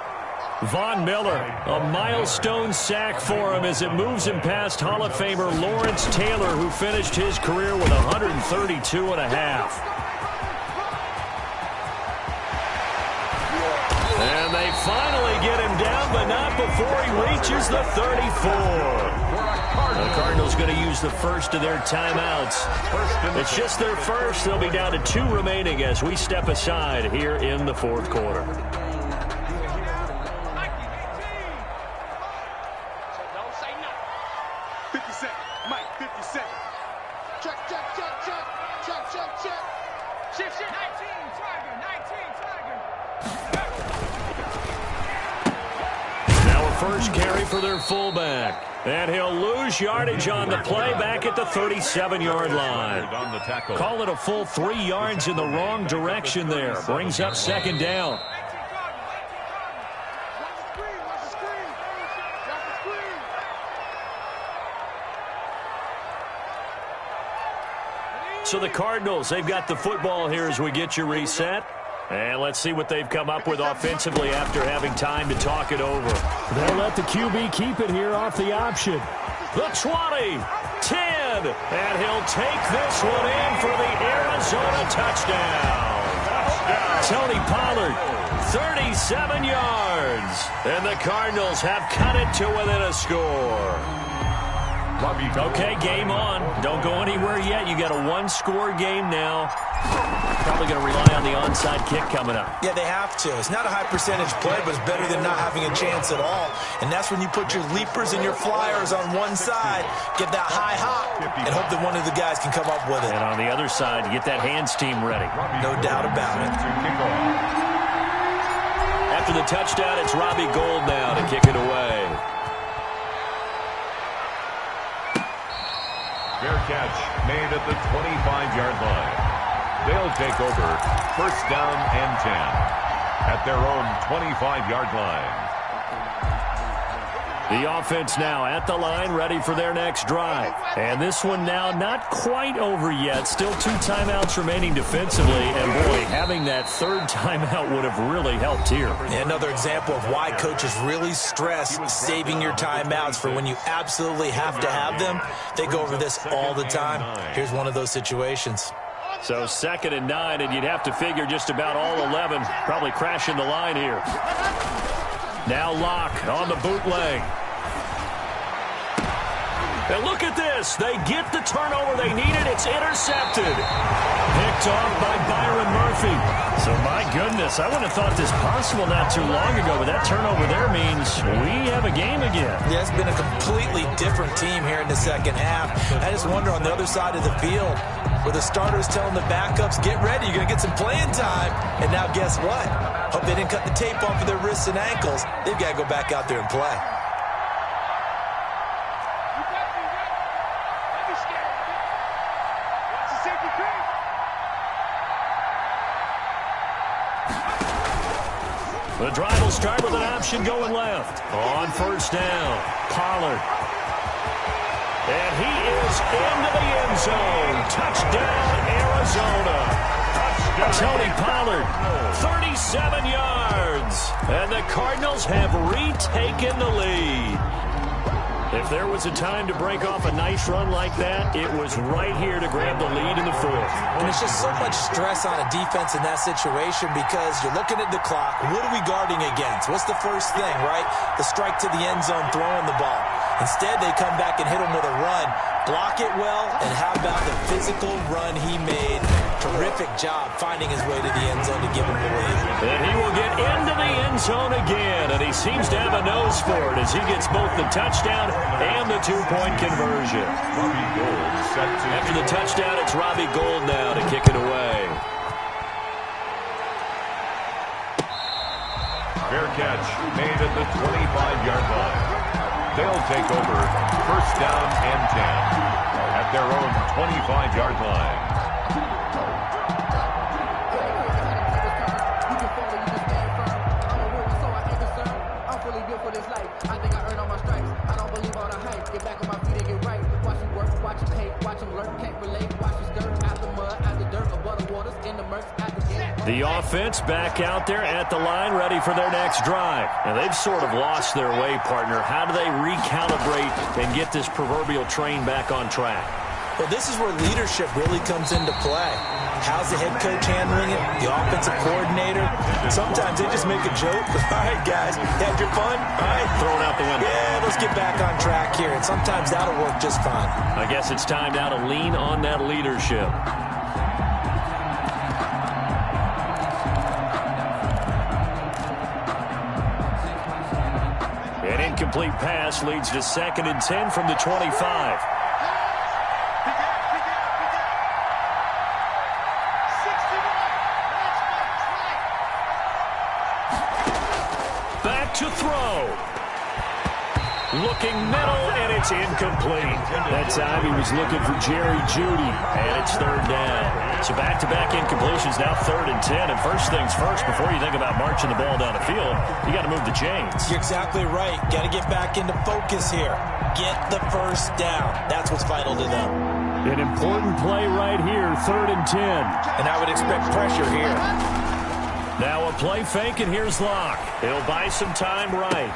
Von Miller, a milestone sack for him as it moves him past Hall of Famer Lawrence Taylor, who finished his career with 132 and a half. And they finally get him down, but not before he reaches the 34. The Cardinals going to use the first of their timeouts. It's just their first. They'll be down to 2 remaining as we step aside here in the 4th quarter. First carry for their fullback. And he'll lose yardage on the play back at the 37-yard line. Call it a full 3 yards in the wrong direction there. Brings up 2nd down. So the Cardinals, they've got the football here as we get you reset. And let's see what they've come up with offensively after having time to talk it over. They'll let the QB keep it here off the option. The 20, 10, and he'll take this one in for the Arizona touchdown. Tony Pollard, 37 yards. And the Cardinals have cut it to within a score. Okay, game on. Don't go anywhere yet. You got a one-score game now. Probably going to rely on the onside kick coming up. Yeah, they have to. It's not a high-percentage play, but it's better than not having a chance at all. And that's when you put your leapers and your flyers on one side, get that high hop, and hope that one of the guys can come up with it. And on the other side, you get that hands team ready. No doubt about it. After the touchdown, it's Robbie Gould now to kick it away. Fair catch made at the 25-yard line. They'll take over first down and 10 at their own 25-yard line. The offense now at the line, ready for their next drive. And this one now not quite over yet. Still 2 timeouts remaining defensively. And, boy, having that third timeout would have really helped here. Another example of why coaches really stress saving your timeouts for when you absolutely have to have them. They go over this all the time. Here's one of those situations. So 2nd and 9, and you'd have to figure just about all 11 probably crashing the line here. Now Locke on the bootleg. And look at this. They get the turnover they needed. It's intercepted. Picked off by Byron Murphy. So, my goodness, I wouldn't have thought this possible not too long ago, but that turnover there means we have a game again. Yeah, it's been a completely different team here in the second half. I just wonder on the other side of the field, where the starters telling the backups, get ready, you're going to get some playing time. And now guess what? Hope they didn't cut the tape off of their wrists and ankles. They've got to go back out there and play. The drive will start with an option going left. On first down, Pollard. And he is into the end zone. Touchdown, Arizona. Tony Pollard, 37 yards. And the Cardinals have retaken the lead. If there was a time to break off a nice run like that, it was right here to grab the lead in the fourth. And it's just so much stress on a defense in that situation because you're looking at the clock. What are we guarding against? What's the first thing, right? The strike to the end zone, throwing the ball. Instead, they come back and hit him with a run. Block it well, and how about the physical run he made? Terrific job finding his way to the end zone to give him the lead. And he will get into the end zone again, and he seems to have a nose for it as he gets both the touchdown and the two-point conversion. After the touchdown, it's Robbie Gould now to kick it away. Fair catch made at the 25-yard line. They'll take over first down and 10 at their own 25-yard line. The offense back out there at the line, ready for their next drive. And they've sort of lost their way, partner. How do they recalibrate and get this proverbial train back on track? Well, this is where leadership really comes into play. How's the head coach handling it? The offensive coordinator? Sometimes they just make a joke. All right, guys, had your fun? All right. Throw it out the window. Yeah, let's get back on track here. And sometimes that'll work just fine. I guess it's time now to lean on that leadership. An incomplete pass leads to 2nd and 10 from the 25. Back to throw. Looking middle, and it's incomplete. That time he was looking for Jerry Jeudy, and it's 3rd down. So back-to-back incompletions, now 3rd and 10. And first things first, before you think about marching the ball down the field, you got to move the chains. You're exactly right. Got to get back into focus here. Get the first down. That's what's vital to them. An important play right here, 3rd and 10. And I would expect pressure here. Now a play fake, and here's Locke. He'll buy some time right.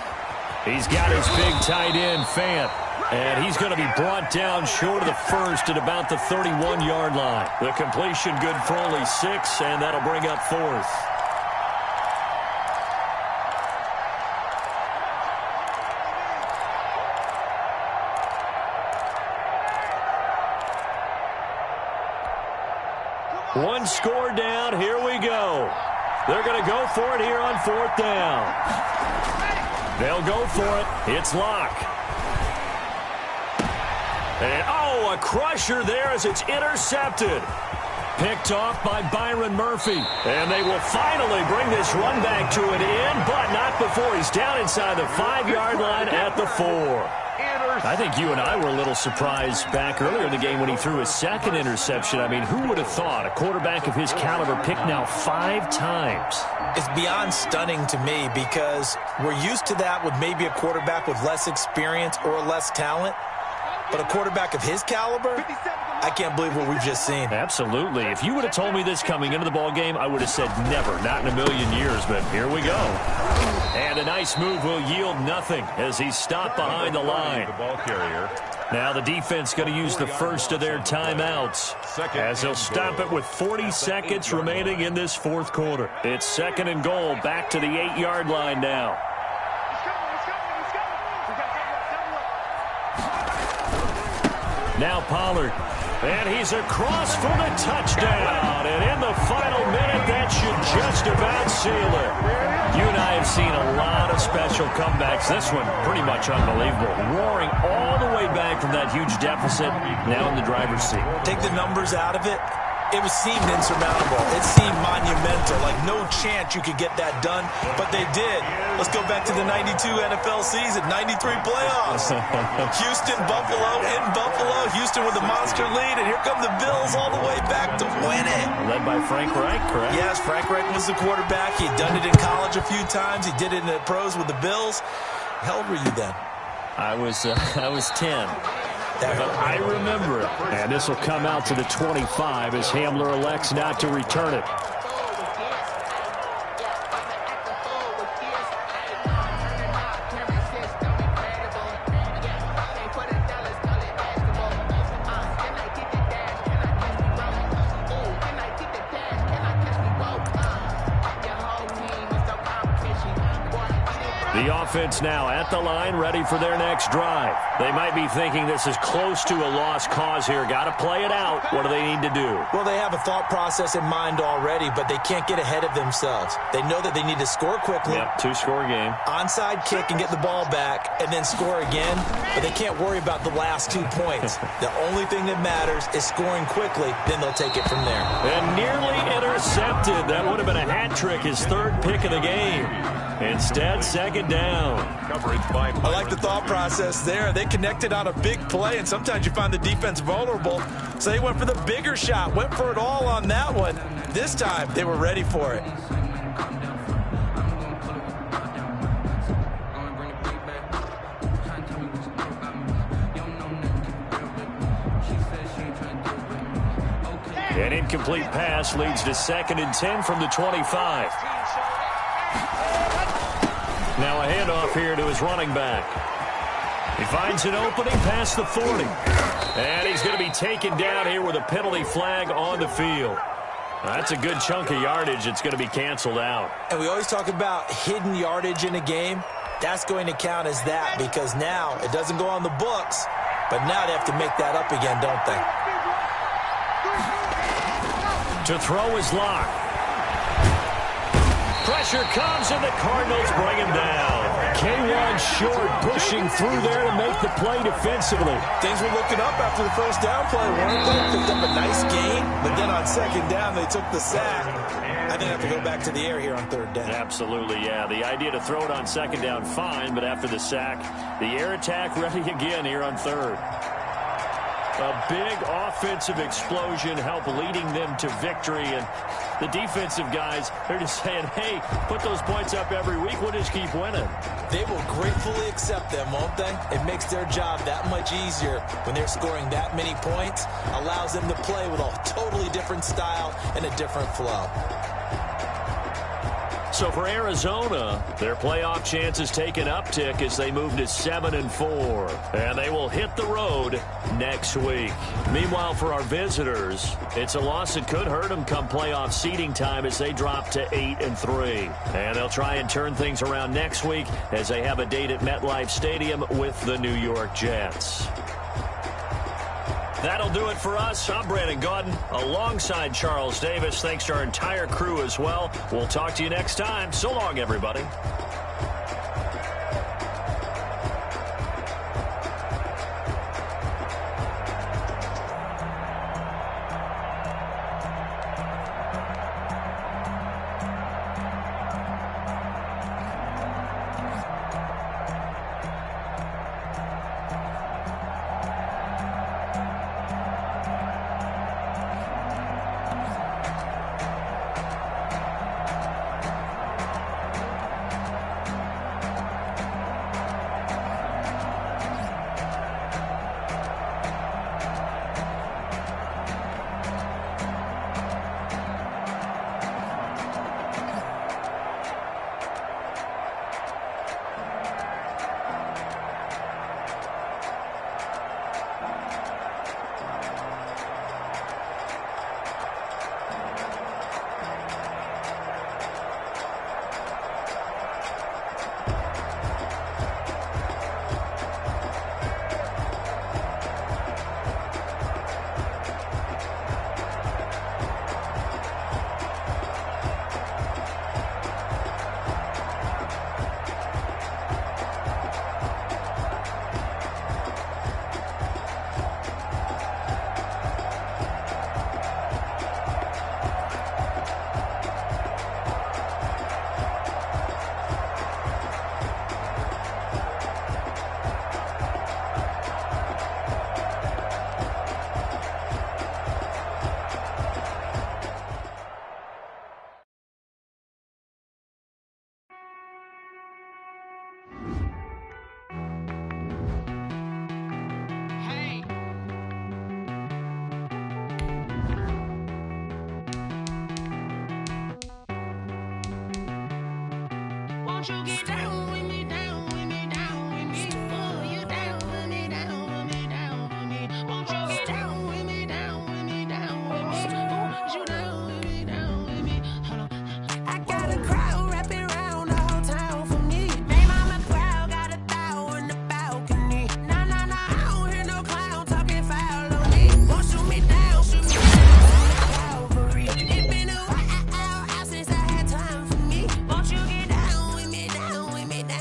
He's got his big tight end, Fant. And he's going to be brought down short of the first at about the 31-yard line. The completion good for only 6, and that'll bring up 4th. One score down. Here we go. They're going to go for it here on 4th down. They'll go for it. It's Locke. And, a crusher there as it's intercepted. Picked off by Byron Murphy. And they will finally bring this run back to an end, but not before he's down inside the 5-yard line at the 4. I think you and I were a little surprised back earlier in the game when he threw his 2nd interception. I mean, who would have thought a quarterback of his caliber picked now 5 times? It's beyond stunning to me because we're used to that with maybe a quarterback with less experience or less talent. But a quarterback of his caliber, I can't believe what we've just seen. Absolutely. If you would have told me this coming into the ballgame, I would have said never, not in a million years, but here we go. And a nice move will yield nothing as he's stopped behind the line. Now the defense going to use the first of their timeouts as they'll stop it with 40 seconds remaining in this 4th quarter. It's 2nd and goal, back to the 8-yard line now. Now Pollard, and he's across for the touchdown. And in the final minute, that should just about seal it. You and I have seen a lot of special comebacks. This one, pretty much unbelievable. Roaring all the way back from that huge deficit, now in the driver's seat. Take the numbers out of it. It seemed insurmountable. It seemed monumental. Like no chance you could get that done, but they did. Let's go back to the 92 NFL season, 93 playoffs. Houston, Buffalo, in Buffalo. Houston with a monster lead, and here come the Bills all the way back to win it. Led by Frank Reich, correct? Yes, Frank Reich was the quarterback. He'd done it in college a few times. He did it in the pros with the Bills. How old were you then? I was 10. But I remember it. And this will come out to the 25 as Hamler elects not to return it. The offense now at the line, ready for their next drive. They might be thinking this is close to a lost cause here. Got to play it out. What do they need to do? Well, they have a thought process in mind already, but they can't get ahead of themselves. They know that they need to score quickly. Yep, 2-score game. Onside kick and get the ball back and then score again, but they can't worry about the last 2 points. The only thing that matters is scoring quickly, then they'll take it from there. And nearly intercepted. That would have been a hat trick, his 3rd pick of the game. Instead, 2nd down. I like the thought process there. They connected on a big play, and sometimes you find the defense vulnerable. So they went for the bigger shot, went for it all on that one. This time, they were ready for it. An incomplete pass leads to 2nd and 10 from the 25. Now a handoff here to his running back. He finds an opening past the 40. And he's going to be taken down here with a penalty flag on the field. That's a good chunk of yardage. It's going to be canceled out. And we always talk about hidden yardage in a game. That's going to count as that because now it doesn't go on the books, but now they have to make that up again, don't they? To throw is Locke. Pressure comes, and the Cardinals bring him down. K1 short, pushing through there to make the play defensively. Things were looking up after the first down play, weren't they? Picked up a nice gain, but then on 2nd down, they took the sack. I think they have to go back to the air here on 3rd down. Absolutely, yeah. The idea to throw it on 2nd down, fine, but after the sack, the air attack ready again here on 3rd. A big offensive explosion helped leading them to victory. And the defensive guys, they're just saying, hey, put those points up every week. We'll just keep winning. They will gratefully accept them, won't they? It makes their job that much easier when they're scoring that many points. Allows them to play with a totally different style and a different flow. So for Arizona, their playoff chances take an uptick as they move to 7-4. And they will hit the road next week. Meanwhile, for our visitors, it's a loss that could hurt them come playoff seeding time as they drop to 8-3. And they'll try and turn things around next week as they have a date at MetLife Stadium with the New York Jets. That'll do it for us. I'm Brandon Gaudin alongside Charles Davis. Thanks to our entire crew as well. We'll talk to you next time. So long, everybody. Won't you get down with me, down with me, down with me? Oh, you down with me, down with me, down with me. Won't you get down with me, down with me, down with me? Oh, you down with me, down with me? Hold on. I got a crowd wrapping around the whole town for me. May mama crowd got a thou in the balcony. Nah, nah, nah, I don't hear no clown talking foul on me. Won't shoot me down, shoot me down. Calvary. It been a while since I had time for me. Won't you get down with me, down with me, down?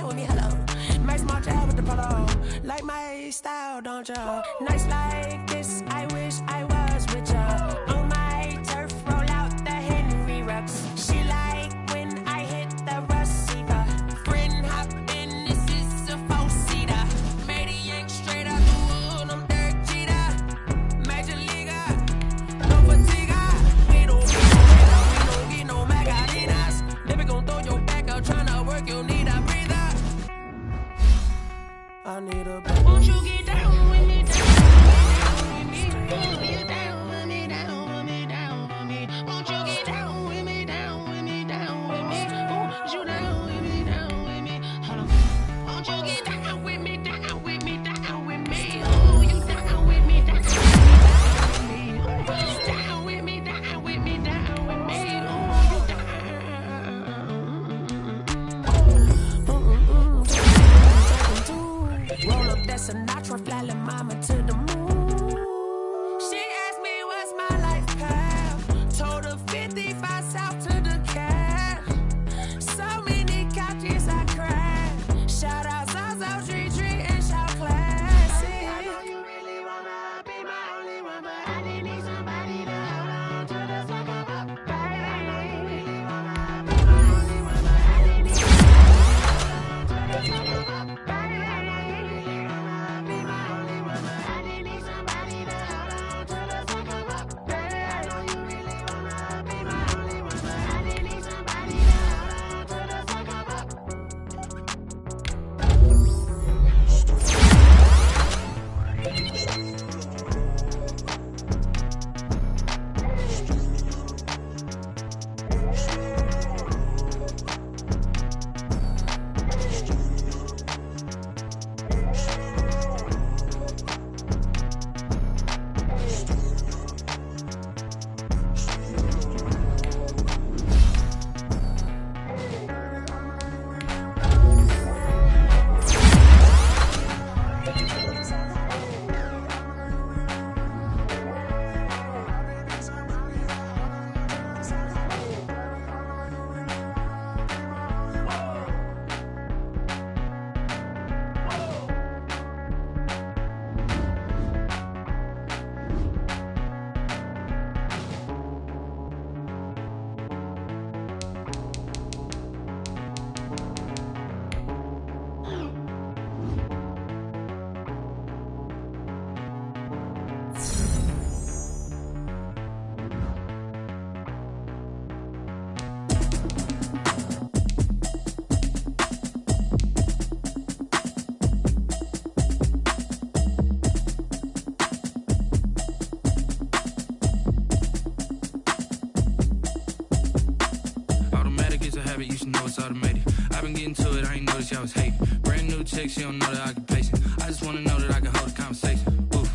know it's automated. I've been getting to it, I ain't noticed y'all was hating. Brand new chick, she don't know that I can pace it. I just wanna know that I can hold a conversation. Oof,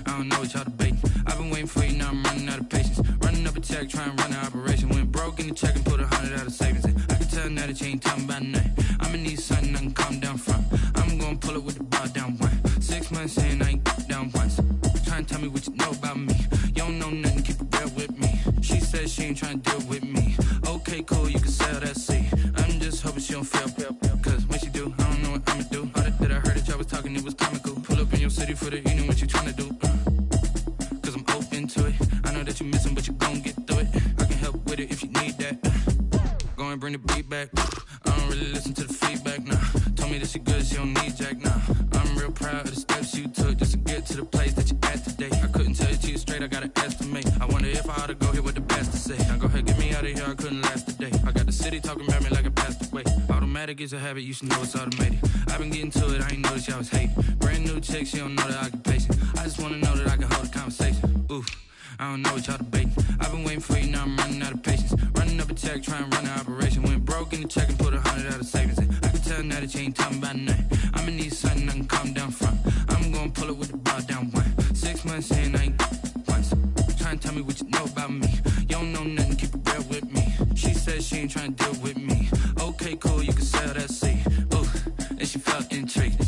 I don't know what y'all debating. I've been waiting for you, now I'm running out of patience. Running up a check, trying to run an operation. Went broke in the check and put 100 out of savings in. I can tell now that you ain't talking about nothing. I'ma need something I can calm down from. I'm gonna pull it with the bar down one. 6 months in, I ain't down once. Trying to tell me what you know about me. You don't know nothing, keep it real with me. She said she ain't trying to deal with me. Okay, cool, you can sell that seed. I'm just hoping she don't fail. Cause when she do, I don't know what I'ma do. All that I heard that y'all was talking, it was comical. Pull up in your city for the evening, what you trying to do? Cause I'm open to it. I know that you missing, but you gon' get through it. I can help with it if you need that. Go and bring the beat back. I don't really listen to the feedback, nah. Told me that she good, she don't need jack, nah. I'm real proud of the steps you took just to get to the place that you at today. I couldn't tell you to you straight, I gotta estimate. I wonder if I ought to go here with the best to say. Now go ahead, get me out of here, I couldn't last today. I got the city talking about me like I passed away. Automatic is a habit, you should know it's automated. I've been getting to it, I ain't noticed y'all was hating. Brand new chick, she don't know that I can pace it. I just wanna know that I can hold a conversation. Oof, I don't know what y'all debating. I've been waiting for you, now I'm running out of patience. Running up a check, trying to run an operation. Went broke in the check and put 100 out of savings in. I can tell now that you ain't talking about nothing. I'ma need something I can calm down from. I'm gonna pull it with the bar down one. 6 months in, I ain't once. Trying to tell me what you know about me. You don't know nothing, keep it real with me. She said she ain't trying to deal with me. Okay, cool, you can sell that seed. Ooh, and she felt intrigued.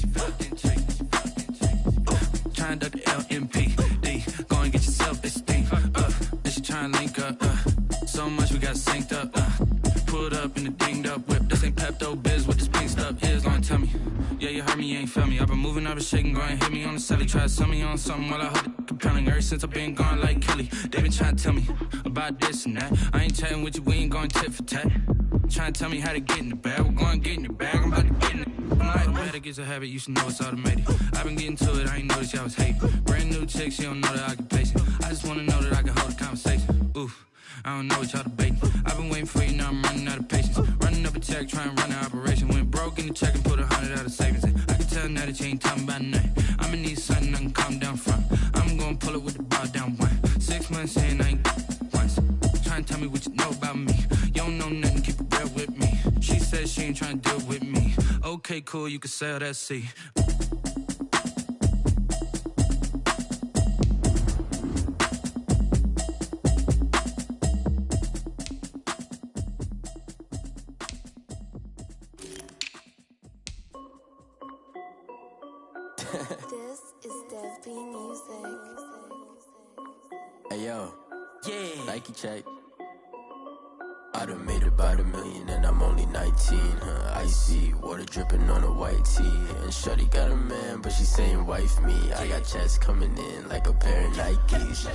Trying to duck the LMP. Go and get yourself esteem. And she trying to link up. So much we got synced up. Pulled up in the dinged up whip. This ain't Pepto Biz, what this pink stuff is. Long tell me. Yeah, you heard me, you ain't felt me. I've been moving, I've been shaking, go and hit me on the celly. Try to sell me on something while I hold it compelling. Ever since I've been gone like Kelly, they been trying to tell me about this and that. I ain't chatting with you, we ain't going tit for tat. Trying to tell me how to get in the bag. We're going to get in the bag, I'm about to get in it. Automatic is a habit, you should know it's automated. I've been getting to it, I ain't noticed y'all was hating. Brand new chick, she don't know that I can pace it. I just wanna know that I can hold a conversation. Oof, I don't know what y'all debating. I've been waiting for you, now I'm running out of patience. Running up a check, trying to run an operation. Went broke in the check and put 100 out of savings in. I can tell now that you ain't talking about nothing. I'ma need something I can calm down from. I'm gonna pull it with the bar down one. 6 months in, I ain't once. Trying to tell me what you know about me. You don't know nothing, keep it real with me. She said she ain't trying to deal with me. Okay, cool, you can sell that seed. This is Dev B Music. Hey yo, yeah. Nike check. I done made about $1 million and I'm only 19. Icy water dripping on a white tee. And shorty got a man, but she saying wife me. I got checks coming in like a pair of Nikes.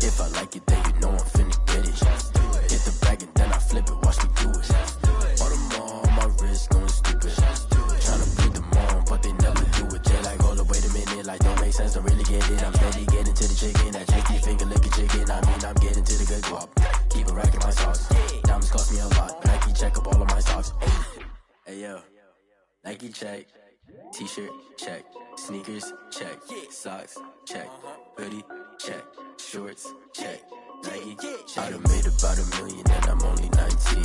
If I like it, then you know I'm finna get it. Hit the bag and then I flip it, watch me do it. All them on my wrist going stupid. Tryna put them on, but they never do it. They like, hold up, wait a minute, like don't make sense, don't really get it. I'm steady getting to the chicken, that tricky finger licking chicken. I mean, I'm getting to the good guap. Keep a rack in my socks. Diamonds cost me a lot. Nike check up all of my socks. Hey yo, Nike check. T-shirt check. Sneakers check. Socks check. Hoodie check. Shorts check. Nike I done made about $1 million and I'm only 19.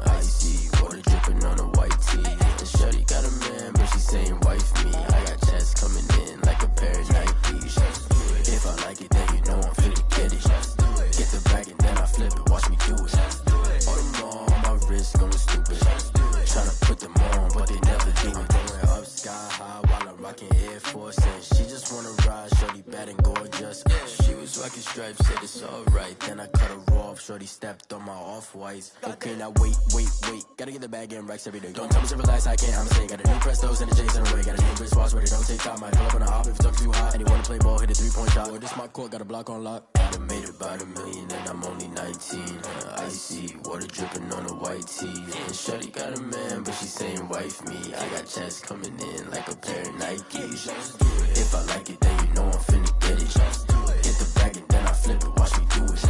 Icy water dripping on a white tee. And shorty got a man, but she saying wife me. I got checks coming in like a pair of Nikes. If I like it, then you know I'm finna get it. Get the bag and then I flip it, watch me do it. All them on my wrist going stupid. Tryna put them on, but they never do it. Going up sky high while I'm rocking Air Force. And she just wanna ride, shorty bad and gorgeous. She was rocking stripes, said it's alright. Then I cut her off, shorty stepped on my off-whites. Okay, now wait. Gotta get the bag and racks every day. Don't tell me to relax, I can't, I'ma say. Got a new Prestos and a J's in a way. Got a new wristwatch where they don't take time. I pull up on a hop if it's talking too hot. And you wanna play ball, hit a 3-point shot. Or this my court, got a block on lock. I done made about $1 million and I'm only 19. Icy water dripping on a white tee. And shorty got a man, but she saying wife me. I got checks coming in like a pair of Nikes. If I like it, then you know I'm finna get it. Hit the bag and then I flip it, watch me do it.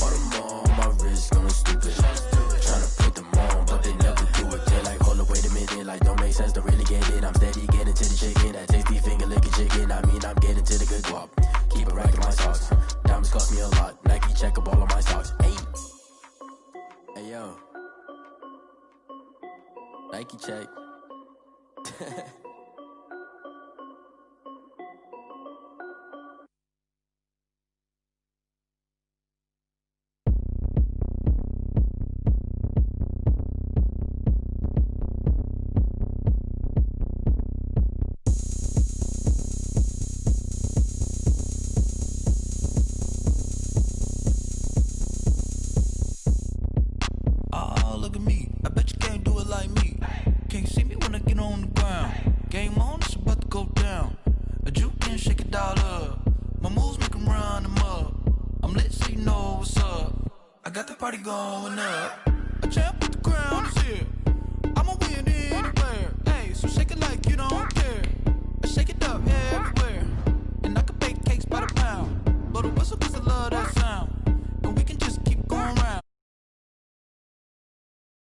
All them on my wrist going stupid. Tryna put them on, but they never do it. They like, hold up, wait a minute, like don't make sense, don't really get it. I'm steady getting to the chicken, that tasty finger licking chicken. I mean, I'm getting to the good guap. Keep a rack in my socks. Diamonds cost me a lot. Nike check up all of my socks. Hey yo. Nike check. Look at me, I bet you can't do it like me. Can't see me when I get on the ground. Game on, it's about to go down. A juke and shake it all up. My moves make them run them up. I'm lit so you know what's up. I got the party going up. A champ with the crown is here. I'ma win anywhere. Hey, so shake it like you don't care. Shake it up everywhere.